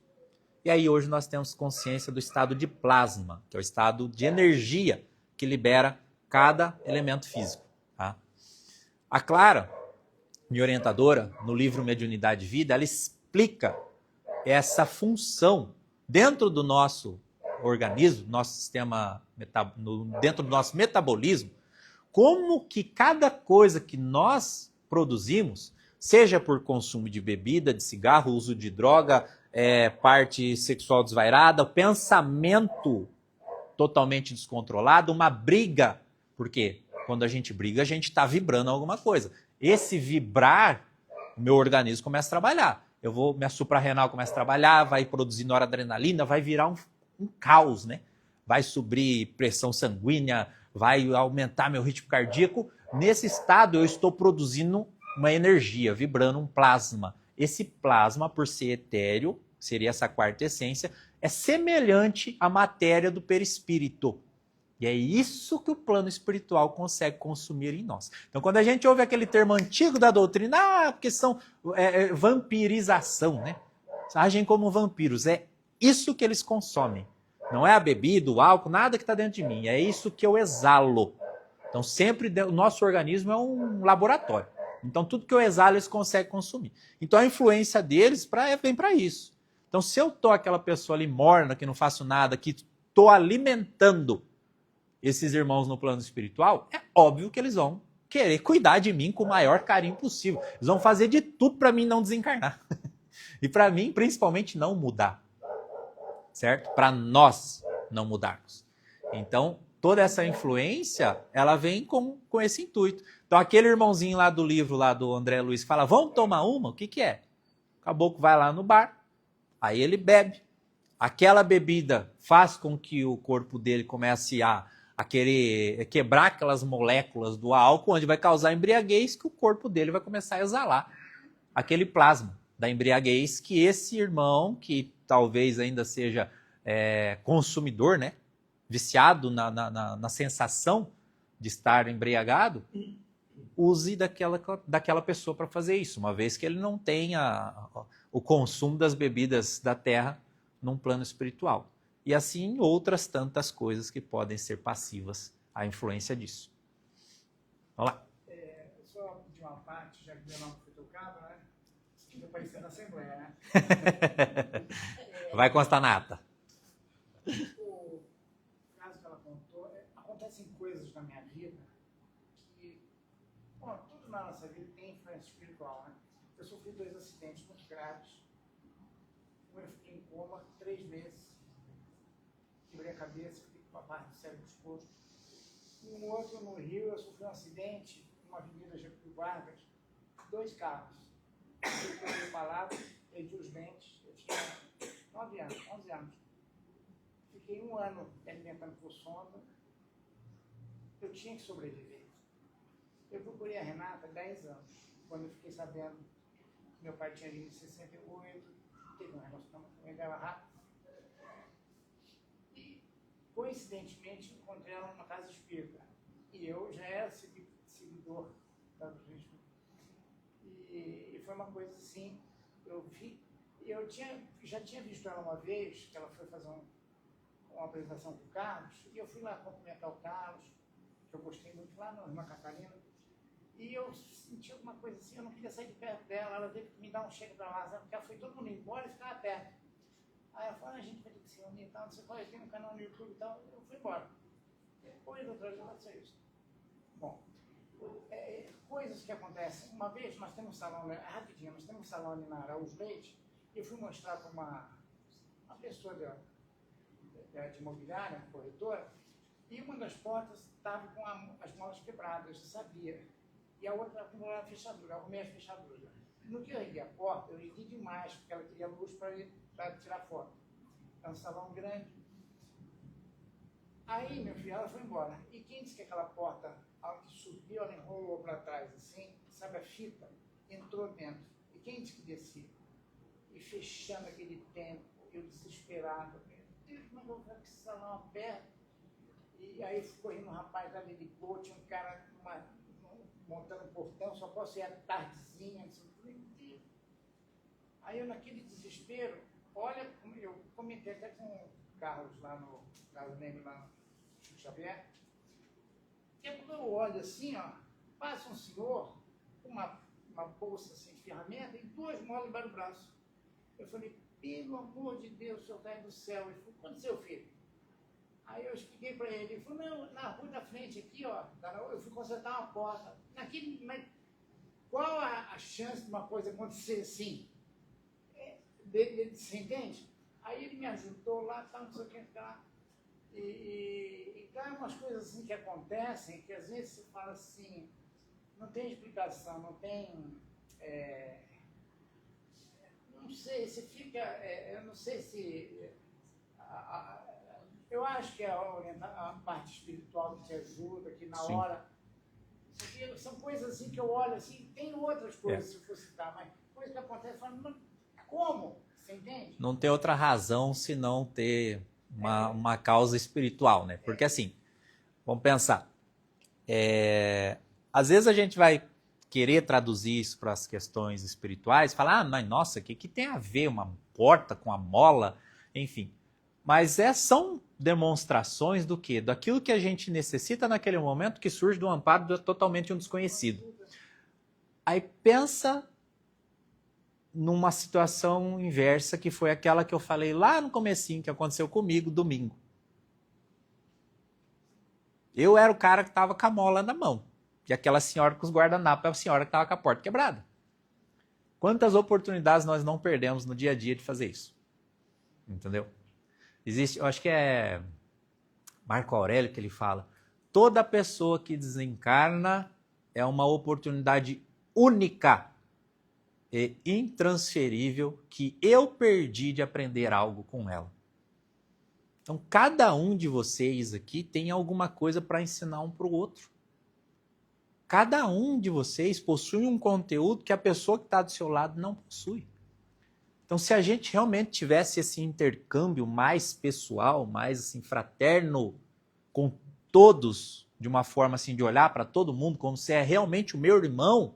[SPEAKER 2] E aí hoje nós temos consciência do estado de plasma, que é o estado de energia que libera cada elemento físico. Tá? A Clara, minha orientadora, no livro Mediunidade e Vida, ela explica essa função dentro do nosso organismo, nosso sistema, dentro do nosso metabolismo, como que cada coisa que nós produzimos, seja por consumo de bebida, de cigarro, uso de droga, parte sexual desvairada, pensamento totalmente descontrolado, uma briga. Por quê? Quando a gente briga, a gente está vibrando alguma coisa. Esse vibrar, o meu organismo começa a trabalhar. Minha suprarrenal começa a trabalhar, vai produzir noradrenalina, vai virar um caos, né? Vai subir pressão sanguínea, vai aumentar meu ritmo cardíaco. Nesse estado, eu estou produzindo uma energia, vibrando um plasma. Esse plasma, por ser etéreo, seria essa quarta essência, é semelhante à matéria do perispírito. E é isso que o plano espiritual consegue consumir em nós. Então, quando a gente ouve aquele termo antigo da doutrina, porque são vampirização, né? Agem como vampiros. É isso que eles consomem. Não é a bebida, o álcool, nada que está dentro de mim. É isso que eu exalo. Então, sempre o nosso organismo é um laboratório. Então, tudo que eu exalo, eles conseguem consumir. Então, a influência deles vem para isso. Então, se eu estou aquela pessoa ali morna, que não faço nada, que estou alimentando esses irmãos no plano espiritual, é óbvio que eles vão querer cuidar de mim com o maior carinho possível. Eles vão fazer de tudo para mim não desencarnar. E para mim, principalmente, não mudar. Certo? Para nós não mudarmos. Então, toda essa influência, ela vem com esse intuito. Então, aquele irmãozinho lá do livro, lá do André Luiz, fala, vamos tomar uma? O que é? O caboclo vai lá no bar, aí ele bebe. Aquela bebida faz com que o corpo dele comece a querer quebrar aquelas moléculas do álcool, onde vai causar embriaguez, que o corpo dele vai começar a exalar aquele plasma da embriaguez, que esse irmão, que talvez ainda seja consumidor, né? Viciado na sensação de estar embriagado, use daquela pessoa para fazer isso, uma vez que ele não tenha o consumo das bebidas da terra num plano espiritual. E assim outras tantas coisas que podem ser passivas à influência disso. Vamos lá.
[SPEAKER 6] Só de uma parte, já que meu nome foi tocado, né? Fica parecendo na Assembleia, né?
[SPEAKER 2] Vai constar na ata.
[SPEAKER 6] O caso que ela contou, acontecem coisas na minha vida que, bom, tudo na nossa vida tem influência espiritual, né? Eu sofri 2 acidentes muito graves. Um eu fiquei em coma 3 meses, quebrei a cabeça, fiquei com uma parte do cérebro exposto. Um outro no Rio, eu sofri um acidente numa avenida Getúlio Vargas, 2 carros. Eu quebrei palavras, perdi os dentes, eu tinha 9 anos, 11 anos. Fiquei 1 ano me alimentando por sonda, eu tinha que sobreviver. Eu procurei a Renata há 10 anos, quando eu fiquei sabendo que meu pai tinha vindo em 68, teve um relacionamento com ela rápido. E, coincidentemente, encontrei ela numa casa espírita. E eu já era seguidor da doutrina espírita. E foi uma coisa assim, já tinha visto ela uma vez, que ela foi fazer uma apresentação com o Carlos, e eu fui lá cumprimentar o Carlos, que eu gostei muito lá na Irmã Catarina, e eu senti alguma coisa assim, eu não queria sair de perto dela, ela teve que me dar um cheque para lá, sabe? Porque ela foi todo mundo embora e ficava perto. Aí ela falou, a gente vai ter que se reunir e tal, não sei qual, eu tenho um canal no YouTube e tal, eu fui embora. Depois, outra vez, vai ser isso. Bom, coisas que acontecem. Uma vez nós temos um salão, rapidinho, nós temos um salão ali na Araújo Leite, e eu fui mostrar para uma pessoa de imobiliária, corretora, e uma das portas estava com as molas quebradas, eu sabia. E a outra com a fechadura, eu arrumei a fechadura. No que eu ergui a porta, eu ergui demais, porque ela queria luz para tirar foto. É um salão grande. Aí, meu filho, ela foi embora. E quem disse que aquela porta, ao que subiu, ela enrolou para trás, assim, sabe a fita? Entrou dentro. E quem disse que descia? E fechando aquele tempo, eu desesperado. Meu Deus, como é que eu vou ficar com esse salão aberto? E aí ficou indo um rapaz ali, ligou, tinha um cara montando um portão, só posso ir à tardezinha. Aí eu, naquele desespero, olha, eu comentei até com o Carlos lá no Carlos Neme, lá no Chico Xavier. E quando eu olho assim, ó, passa um senhor com uma bolsa assim, de ferramenta e 2 molas embaixo do braço. Eu falei, pelo amor de Deus, senhor cai do céu. Ele falou, quando seu filho? Aí eu expliquei para ele, ele falou, não, na rua da frente aqui, ó, eu fui consertar uma porta. Mas qual a chance de uma coisa acontecer assim? Você entende? Aí ele me ajudou lá, tal, não sei o que, tá. E tem umas coisas assim que acontecem, que às vezes você fala assim, não tem explicação, não tem... não sei, você fica... eu não sei se... eu acho que a parte espiritual que te ajuda, que na
[SPEAKER 2] Sim.
[SPEAKER 6] hora... São coisas assim que eu olho assim, tem outras coisas, se eu for citar, mas coisas que acontecem, eu falo, como? Você entende?
[SPEAKER 2] Não tem outra razão senão ter uma causa espiritual, né? Porque assim, vamos pensar. Às vezes a gente vai querer traduzir isso para as questões espirituais, falar, mas nossa, o que tem a ver uma porta com a mola? Enfim. Mas são demonstrações do quê? Daquilo que a gente necessita naquele momento que surge do amparo totalmente um desconhecido. Aí pensa numa situação inversa, que foi aquela que eu falei lá no comecinho, que aconteceu comigo domingo. Eu era o cara que estava com a mola na mão. E aquela senhora com os guardanapos é a senhora que estava com a porta quebrada. Quantas oportunidades nós não perdemos no dia a dia de fazer isso? Entendeu? Existe, eu acho que é Marco Aurélio que ele fala, toda pessoa que desencarna é uma oportunidade única e intransferível que eu perdi de aprender algo com ela. Então, cada um de vocês aqui tem alguma coisa para ensinar um para o outro. Cada um de vocês possui um conteúdo que a pessoa que está do seu lado não possui. Então, se a gente realmente tivesse esse intercâmbio mais pessoal, mais assim, fraterno com todos, de uma forma assim de olhar para todo mundo como se é realmente o meu irmão,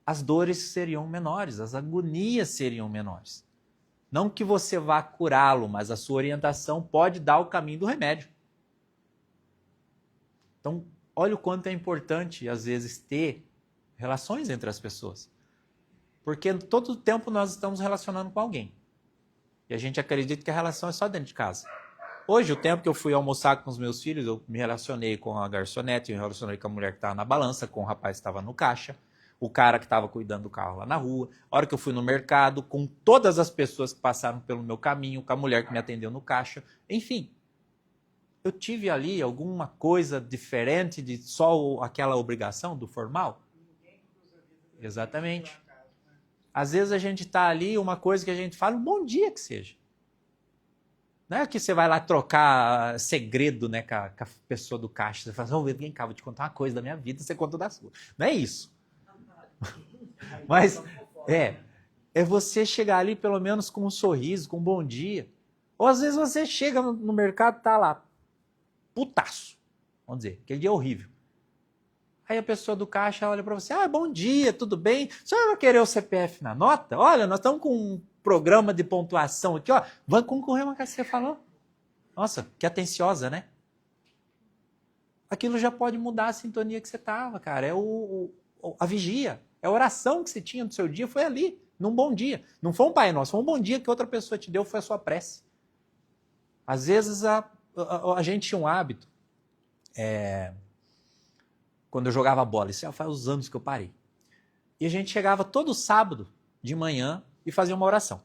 [SPEAKER 2] as dores seriam menores, as agonias seriam menores. Não que você vá curá-lo, mas a sua orientação pode dar o caminho do remédio. Então, olha o quanto é importante, às vezes, ter relações entre as pessoas. Porque todo o tempo nós estamos relacionando com alguém. E a gente acredita que a relação é só dentro de casa. Hoje, o tempo que eu fui almoçar com os meus filhos, eu me relacionei com a garçonete, eu me relacionei com a mulher que estava na balança, com o rapaz que estava no caixa, o cara que estava cuidando do carro lá na rua, a hora que eu fui no mercado, com todas as pessoas que passaram pelo meu caminho, com a mulher que me atendeu no caixa, enfim. Eu tive ali alguma coisa diferente de só aquela obrigação do formal? Exatamente. Às vezes a gente está ali, uma coisa que a gente fala, um bom dia que seja. Não é que você vai lá trocar segredo, né, com a pessoa do caixa. Você fala, vem cá, vou te contar uma coisa da minha vida, você conta da sua. Não é isso. Mas é você chegar ali pelo menos com um sorriso, com um bom dia. Ou às vezes você chega no mercado e tá lá, putaço, vamos dizer, aquele dia é horrível. Aí a pessoa do caixa olha para você, bom dia, tudo bem? O senhor vai querer o CPF na nota? Olha, nós estamos com um programa de pontuação aqui, ó. Vai concorrer uma coisa que você falou. Nossa, que atenciosa, né? Aquilo já pode mudar a sintonia que você estava, cara. É a vigia, é a oração que você tinha no seu dia, foi ali, num bom dia. Não foi um Pai Nosso, foi um bom dia que outra pessoa te deu, foi a sua prece. Às vezes a gente tinha um hábito, quando eu jogava bola, isso já faz uns anos que eu parei. E a gente chegava todo sábado de manhã e fazia uma oração.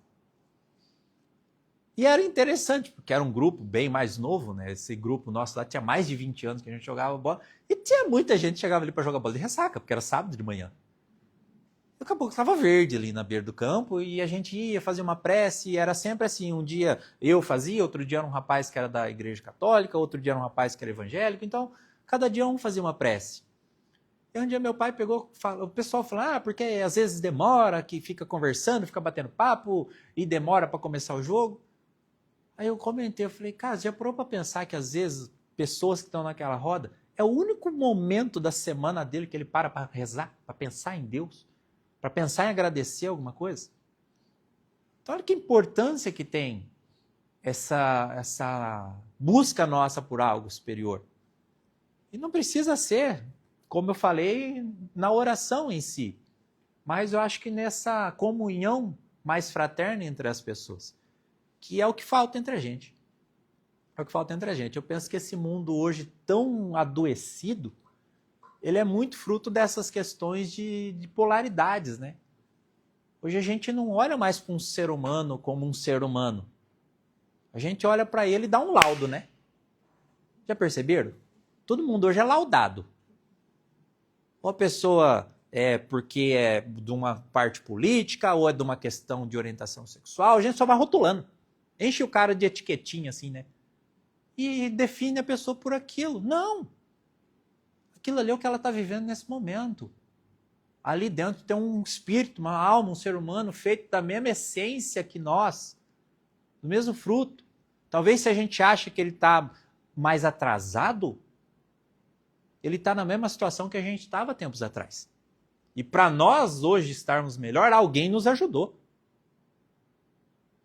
[SPEAKER 2] E era interessante, porque era um grupo bem mais novo, né? Esse grupo nosso lá tinha mais de 20 anos que a gente jogava bola. E tinha muita gente que chegava ali para jogar bola de ressaca, porque era sábado de manhã. Daqui a pouco estava verde ali na beira do campo e a gente ia fazer uma prece. E era sempre assim, um dia eu fazia, outro dia era um rapaz que era da igreja católica, outro dia era um rapaz que era evangélico. Então, cada dia um fazia uma prece. E um dia meu pai pegou, o pessoal falou, porque às vezes demora, que fica conversando, fica batendo papo e demora para começar o jogo. Aí eu comentei, eu falei, cara, já parou para pensar que às vezes pessoas que estão naquela roda, é o único momento da semana dele que ele para rezar, para pensar em Deus, para pensar em agradecer alguma coisa? Então olha que importância que tem essa busca nossa por algo superior. E não precisa ser, como eu falei, na oração em si, mas eu acho que nessa comunhão mais fraterna entre as pessoas, que é o que falta entre a gente. É o que falta entre a gente. Eu penso que esse mundo hoje tão adoecido, ele é muito fruto dessas questões de polaridades, né? Hoje a gente não olha mais para um ser humano como um ser humano. A gente olha para ele e dá um laudo, né? Já perceberam? Todo mundo hoje é laudado. Ou a pessoa é porque é de uma parte política, ou é de uma questão de orientação sexual, a gente só vai rotulando. Enche o cara de etiquetinha assim, né? E define a pessoa por aquilo. Não! Aquilo ali é o que ela está vivendo nesse momento. Ali dentro tem um espírito, uma alma, um ser humano feito da mesma essência que nós, do mesmo fruto. Talvez se a gente acha que ele está mais atrasado, ele está na mesma situação que a gente estava tempos atrás. E para nós hoje estarmos melhor, alguém nos ajudou.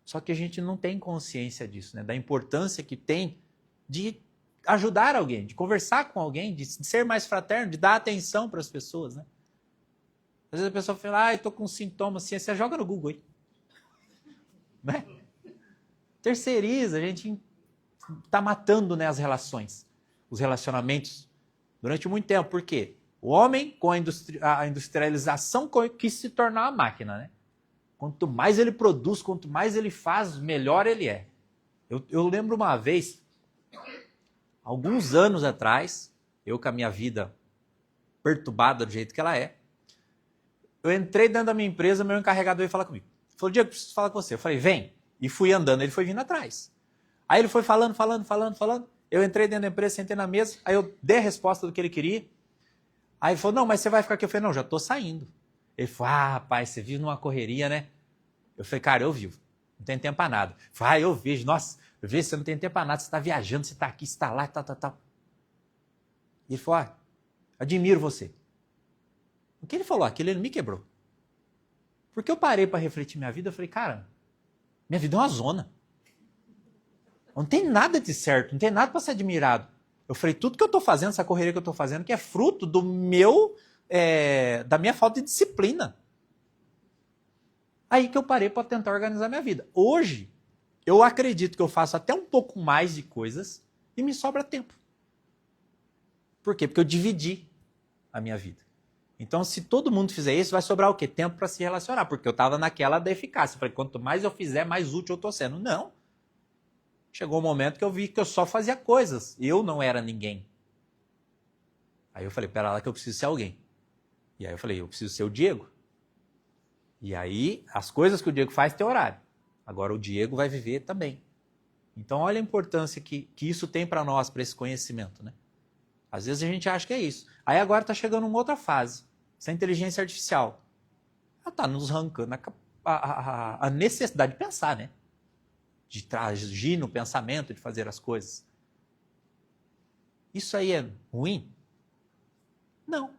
[SPEAKER 2] Só que a gente não tem consciência disso, né? Da importância que tem de ajudar alguém, de conversar com alguém, de ser mais fraterno, de dar atenção para as pessoas, né? Às vezes a pessoa fala, estou com sintomas assim, você joga no Google aí. Né? Terceiriza, a gente está matando, né, as relações, os relacionamentos durante muito tempo. Por quê? O homem, com a industrialização, quis se tornar uma máquina, né? Quanto mais ele produz, quanto mais ele faz, melhor ele é. Eu lembro uma vez, alguns anos atrás, eu com a minha vida perturbada do jeito que ela é, eu entrei dentro da minha empresa, meu encarregado veio falar comigo. Ele falou, Diego, preciso falar com você. Eu falei, vem. E fui andando, ele foi vindo atrás. Aí ele foi falando. Eu entrei dentro da empresa, sentei na mesa, aí eu dei a resposta do que ele queria. Aí ele falou, não, mas você vai ficar aqui. Eu falei, não, já estou saindo. Ele falou, rapaz, você vive numa correria, né? Eu falei, cara, eu vivo. Não tem tempo para nada. Ele falou, eu vejo. Nossa, eu vejo, você não tem tempo para nada. Você está viajando, você está aqui, você está lá, tal. E ele falou, admiro você. O que ele falou? Aquilo ele me quebrou. Porque eu parei para refletir minha vida, eu falei, cara, minha vida é uma zona. Não tem nada de certo, não tem nada para ser admirado. Eu falei, tudo que eu estou fazendo, essa correria que eu estou fazendo, que é fruto do da minha falta de disciplina. Aí que eu parei para tentar organizar minha vida. Hoje, eu acredito que eu faço até um pouco mais de coisas e me sobra tempo. Por quê? Porque eu dividi a minha vida. Então, se todo mundo fizer isso, vai sobrar o quê? Tempo para se relacionar, porque eu estava naquela da eficácia. Eu falei, quanto mais eu fizer, mais útil eu estou sendo. Não. Chegou um momento que eu vi que eu só fazia coisas. Eu não era ninguém. Aí eu falei, pera lá que eu preciso ser alguém. E aí eu falei, eu preciso ser o Diego. E aí, as coisas que o Diego faz tem horário. Agora o Diego vai viver também. Então, olha a importância que isso tem para nós, para esse conhecimento, né? Às vezes a gente acha que é isso. Aí agora está chegando uma outra fase. Essa inteligência artificial. Ela está nos arrancando a necessidade de pensar, né? De agir no pensamento, de fazer as coisas. Isso aí é ruim? Não.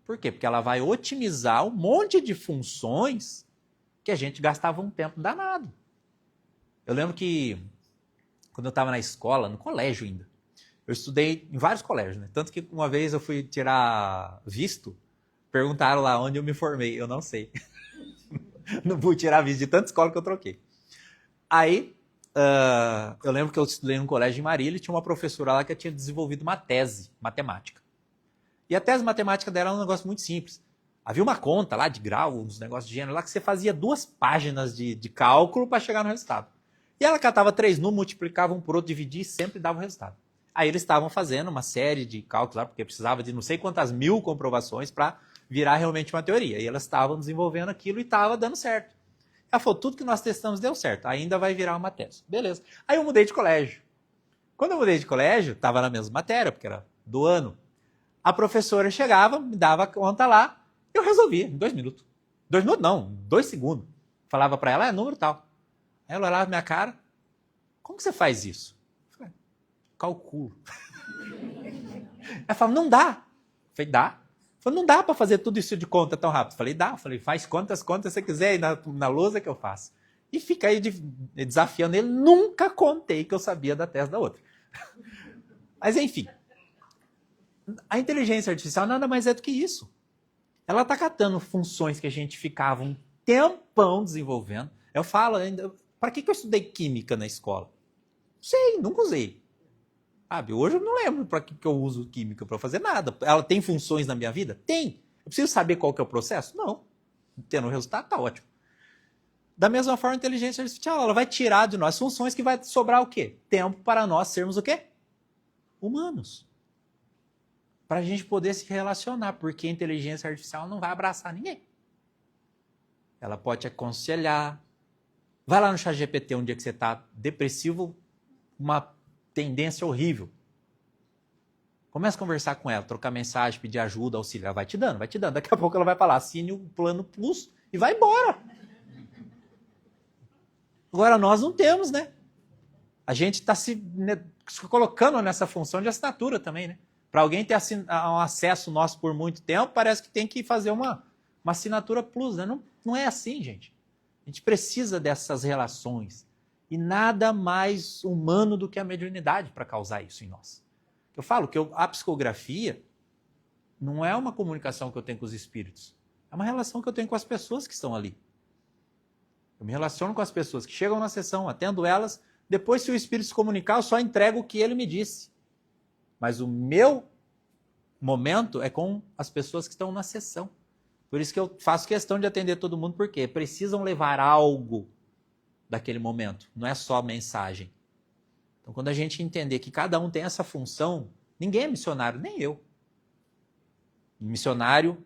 [SPEAKER 2] Por quê? Porque ela vai otimizar um monte de funções que a gente gastava um tempo danado. Eu lembro que quando eu estava na escola, no colégio ainda, eu estudei em vários colégios, né? Tanto que uma vez eu fui tirar visto, perguntaram lá onde eu me formei, eu não sei. Não fui tirar visto de tanta escola que eu troquei. Aí, eu lembro que eu estudei num colégio em Marília e tinha uma professora lá que tinha desenvolvido uma tese matemática. E a tese matemática dela era um negócio muito simples. Havia uma conta lá de grau, uns negócios de gênero lá, que você fazia 2 páginas de cálculo para chegar no resultado. E ela catava 3 números, multiplicava um por outro, dividia e sempre dava o resultado. Aí eles estavam fazendo uma série de cálculos lá, porque precisava de não sei quantas mil comprovações para virar realmente uma teoria. E elas estavam desenvolvendo aquilo e estava dando certo. Ela falou, tudo que nós testamos deu certo, ainda vai virar uma tese. Beleza. Aí eu mudei de colégio. Quando eu mudei de colégio, estava na mesma matéria, porque era do ano. A professora chegava, me dava a conta lá, eu resolvia em 2 minutos. 2 minutos não, 2 segundos. Falava para ela, número tal. Aí ela olhava minha cara, como que você faz isso? Eu falei, calculo. Ela falava, não dá. Eu falei, dá. Eu falei, não dá para fazer tudo isso de conta tão rápido. Eu falei, dá. Eu falei, faz quantas contas você quiser aí na lousa que eu faço. E fica aí desafiando ele. Nunca contei que eu sabia da tese da outra. Mas enfim. A inteligência artificial nada mais é do que isso. Ela está catando funções que a gente ficava um tempão desenvolvendo. Eu falo ainda, para que eu estudei química na escola? Sei, nunca usei. Sabe, hoje eu não lembro para que eu uso química para fazer nada. Ela tem funções na minha vida? Tem. Eu preciso saber qual que é o processo? Não. Tendo o resultado, tá ótimo. Da mesma forma, a inteligência artificial, ela vai tirar de nós funções que vai sobrar o quê? Tempo para nós sermos o quê? Humanos. Para a gente poder se relacionar, porque a inteligência artificial não vai abraçar ninguém. Ela pode te aconselhar. Vai lá no ChatGPT um dia que você está depressivo, uma tendência horrível. Começa a conversar com ela, trocar mensagem, pedir ajuda, auxílio. Ela vai te dando, vai te dando. Daqui a pouco ela vai falar, assine o plano Plus e vai embora. Agora nós não temos, né? A gente está se colocando nessa função de assinatura também, né? Para alguém ter um acesso nosso por muito tempo, parece que tem que fazer uma assinatura plus, né? Não é assim, gente. A gente precisa dessas relações. E nada mais humano do que a mediunidade para causar isso em nós. Eu falo que a psicografia não é uma comunicação que eu tenho com os espíritos. É uma relação que eu tenho com as pessoas que estão ali. Eu me relaciono com as pessoas que chegam na sessão, atendo elas. Depois, se o espírito se comunicar, eu só entrego o que ele me disse. Mas o meu momento é com as pessoas que estão na sessão. Por isso que eu faço questão de atender todo mundo, porque precisam levar algo daquele momento. Não é só mensagem. Então, quando a gente entender que cada um tem essa função, ninguém é missionário, nem eu. Missionário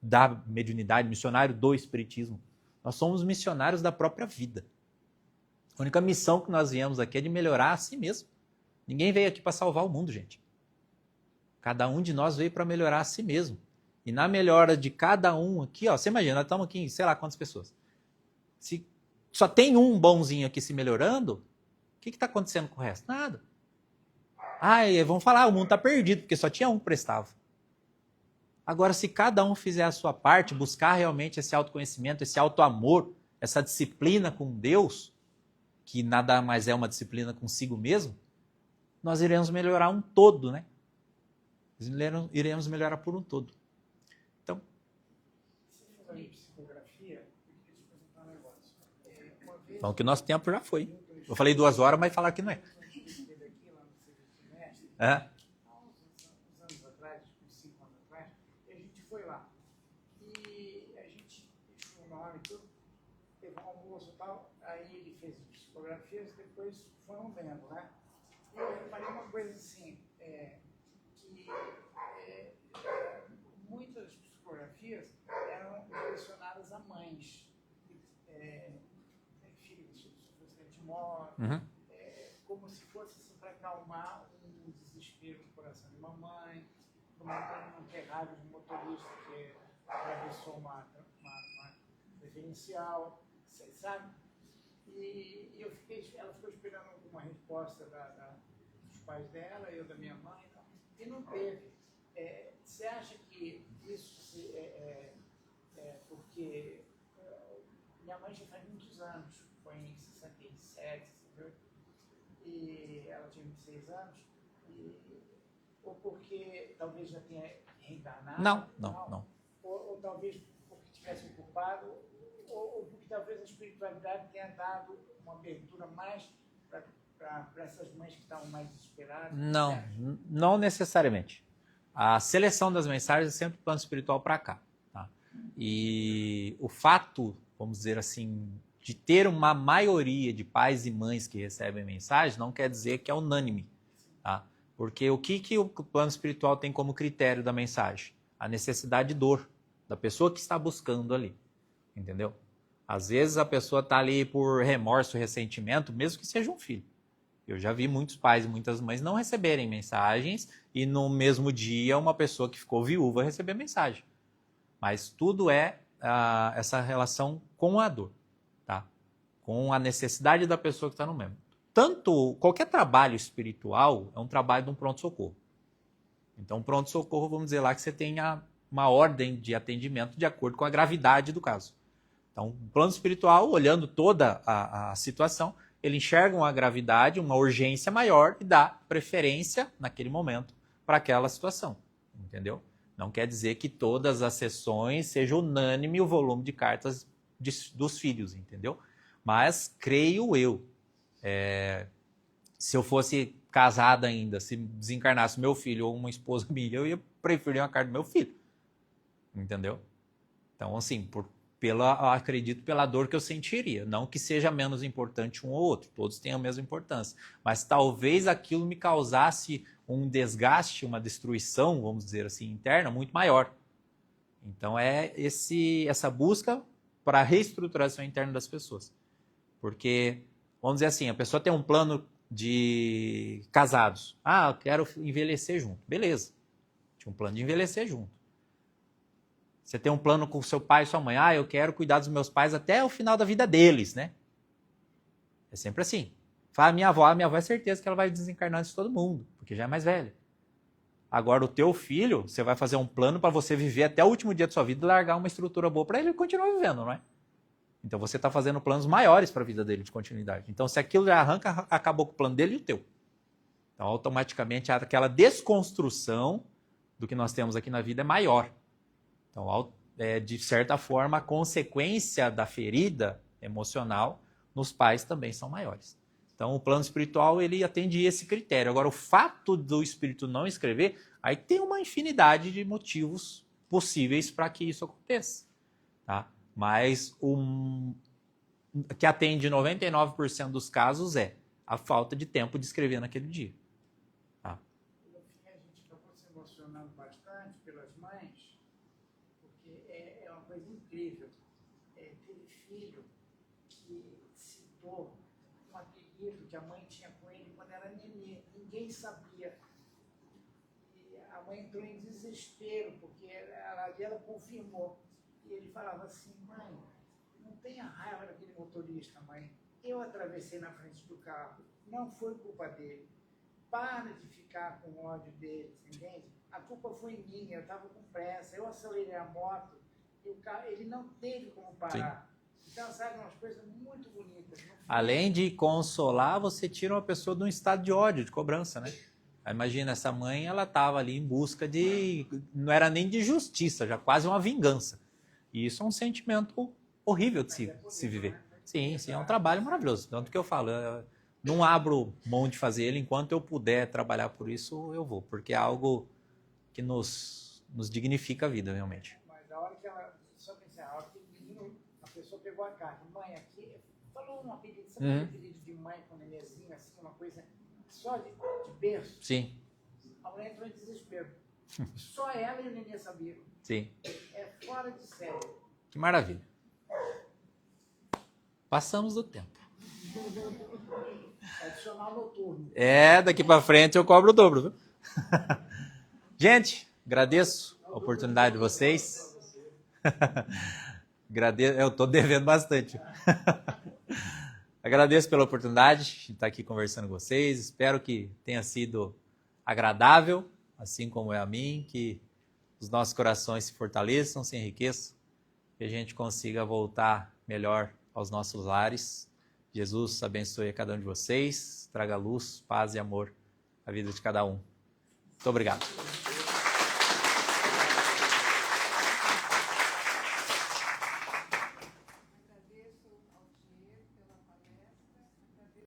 [SPEAKER 2] da mediunidade, missionário do espiritismo. Nós somos missionários da própria vida. A única missão que nós viemos aqui é de melhorar a si mesmo. Ninguém veio aqui para salvar o mundo, gente. Cada um de nós veio para melhorar a si mesmo. E na melhora de cada um aqui, ó, você imagina, nós estamos aqui em sei lá quantas pessoas. Se só tem um bonzinho aqui se melhorando, o que está acontecendo com o resto? Nada. Vão falar, o mundo está perdido, porque só tinha um que prestava. Agora, se cada um fizer a sua parte, buscar realmente esse autoconhecimento, esse autoamor, essa disciplina com Deus, que nada mais é uma disciplina consigo mesmo, nós iremos melhorar um todo, né? Iremos melhorar por um todo. Então, então que o nosso tempo já foi. Eu falei 2 horas, mas falaram que não é. É?
[SPEAKER 6] Uns anos atrás, uns 5 anos atrás, e a gente foi lá. E a gente deixou o nome e tudo, teve um almoço e tal, aí ele fez psicografias e depois foram vendo, né? E eu reparei uma coisa assim, que muitas psicografias eram direcionadas a mães, filhos que sofreram de morte, como se fosse assim, para acalmar um desespero no coração de uma mãe não ter raiva de um motorista que atravessou uma preferencial, sabe? E ela ficou esperando alguma resposta dos pais dela, eu da minha mãe, e não teve. Você acha que isso porque minha mãe já faz muitos anos, foi em 67, 68, e ela tinha 26 anos, ou porque talvez já tenha reencarnado?
[SPEAKER 2] Não.
[SPEAKER 6] Ou talvez porque tivesse ocupado, ou porque talvez a espiritualidade tenha dado uma abertura mais para essas mães que estavam mais desesperadas?
[SPEAKER 2] Não necessariamente. A seleção das mensagens é sempre plano espiritual para cá. Tá? E o fato, vamos dizer assim, de ter uma maioria de pais e mães que recebem mensagem não quer dizer que é unânime. Tá? Porque o que o plano espiritual tem como critério da mensagem? A necessidade de dor da pessoa que está buscando ali. Entendeu? Às vezes a pessoa está ali por remorso, ressentimento, mesmo que seja um filho. Eu já vi muitos pais e muitas mães não receberem mensagens e no mesmo dia uma pessoa que ficou viúva receber mensagem. Mas tudo é essa relação com a dor, tá? Com a necessidade da pessoa que está no mesmo. Qualquer trabalho espiritual é um trabalho de um pronto-socorro. Então, pronto-socorro, vamos dizer lá que você tenha uma ordem de atendimento de acordo com a gravidade do caso. Então, o plano espiritual, olhando toda a situação, ele enxerga uma gravidade, uma urgência maior e dá preferência, naquele momento, para aquela situação. Entendeu? Não quer dizer que todas as sessões seja unânime o volume de cartas dos filhos, entendeu? Mas, creio eu, se eu fosse casada ainda, se desencarnasse meu filho ou uma esposa minha, eu ia preferir uma carta do meu filho. Entendeu? Então, assim, acredito pela dor que eu sentiria. Não que seja menos importante um ou outro, todos têm a mesma importância. Mas talvez aquilo me causasse um desgaste, uma destruição, vamos dizer assim, interna, muito maior. Então é essa busca para a reestruturação interna das pessoas. Porque, vamos dizer assim, a pessoa tem um plano de casados. Eu quero envelhecer junto. Beleza. Tinha um plano de envelhecer junto. Você tem um plano com seu pai e sua mãe. Eu quero cuidar dos meus pais até o final da vida deles, né? É sempre assim. Fala, minha avó é certeza que ela vai desencarnar antes de todo mundo, porque já é mais velha. Agora, o teu filho, você vai fazer um plano para você viver até o último dia da sua vida e largar uma estrutura boa para ele continuar vivendo, não é? Então, você está fazendo planos maiores para a vida dele, de continuidade. Então, se aquilo já arranca, acabou com o plano dele e o teu. Então, automaticamente, aquela desconstrução do que nós temos aqui na vida é maior. Então, de certa forma, a consequência da ferida emocional nos pais também são maiores. Então, o plano espiritual, ele atende esse critério. Agora, o fato do espírito não escrever, aí tem uma infinidade de motivos possíveis para que isso aconteça. Tá? Mas o que atende 99% dos casos é a falta de tempo de escrever naquele dia. Tá?
[SPEAKER 6] No fim, a gente acabou se emocionando bastante pelas mães, porque é uma coisa incrível. Teve filho que citou um apelido que a mãe tinha com ele quando era nenê. Ninguém sabia. E a mãe entrou em desespero, porque ela confirmou. E ele falava assim, mãe, não tenha raiva daquele motorista, mãe. Eu atravessei na frente do carro, não foi culpa dele. para de ficar com ódio dele, entende? A culpa foi minha, eu estava com pressa, eu acelerei a moto, e o carro, ele não teve como parar. Sim. Então, sabe, umas coisas muito bonitas.
[SPEAKER 2] Além de consolar, você tira uma pessoa de um estado de ódio, de cobrança, né? Imagina, essa mãe, ela estava ali em busca de... Não era nem de justiça, já quase uma vingança. E isso é um sentimento horrível de se viver. Né? Sim, sim, é um trabalho maravilhoso. Tanto que eu falo, eu não abro mão de fazer ele. Enquanto eu puder trabalhar por isso, eu vou. Porque é algo que nos dignifica a vida, realmente.
[SPEAKER 6] Mas a hora que ela... Só pensar, a hora que o menino, a pessoa pegou a carta, mãe, aqui... Falou um apelido, sabe um apelido de mãe com nenenzinho, assim, uma coisa só de berço?
[SPEAKER 2] Sim.
[SPEAKER 6] A mulher entrou em desespero. Só ela e o neném sabiam.
[SPEAKER 2] Sim.
[SPEAKER 6] É fora de série.
[SPEAKER 2] Que maravilha. Passamos do tempo.
[SPEAKER 6] Adicional noturno.
[SPEAKER 2] Daqui para frente eu cobro o dobro, viu? Gente, agradeço a oportunidade de vocês. Eu estou devendo bastante. Agradeço pela oportunidade de estar aqui conversando com vocês. Espero que tenha sido agradável, assim como é a mim, que os nossos corações se fortaleçam, se enriqueçam, que a gente consiga voltar melhor aos nossos lares. Jesus abençoe a cada um de vocês, traga luz, paz e amor à vida de cada um. Muito obrigado.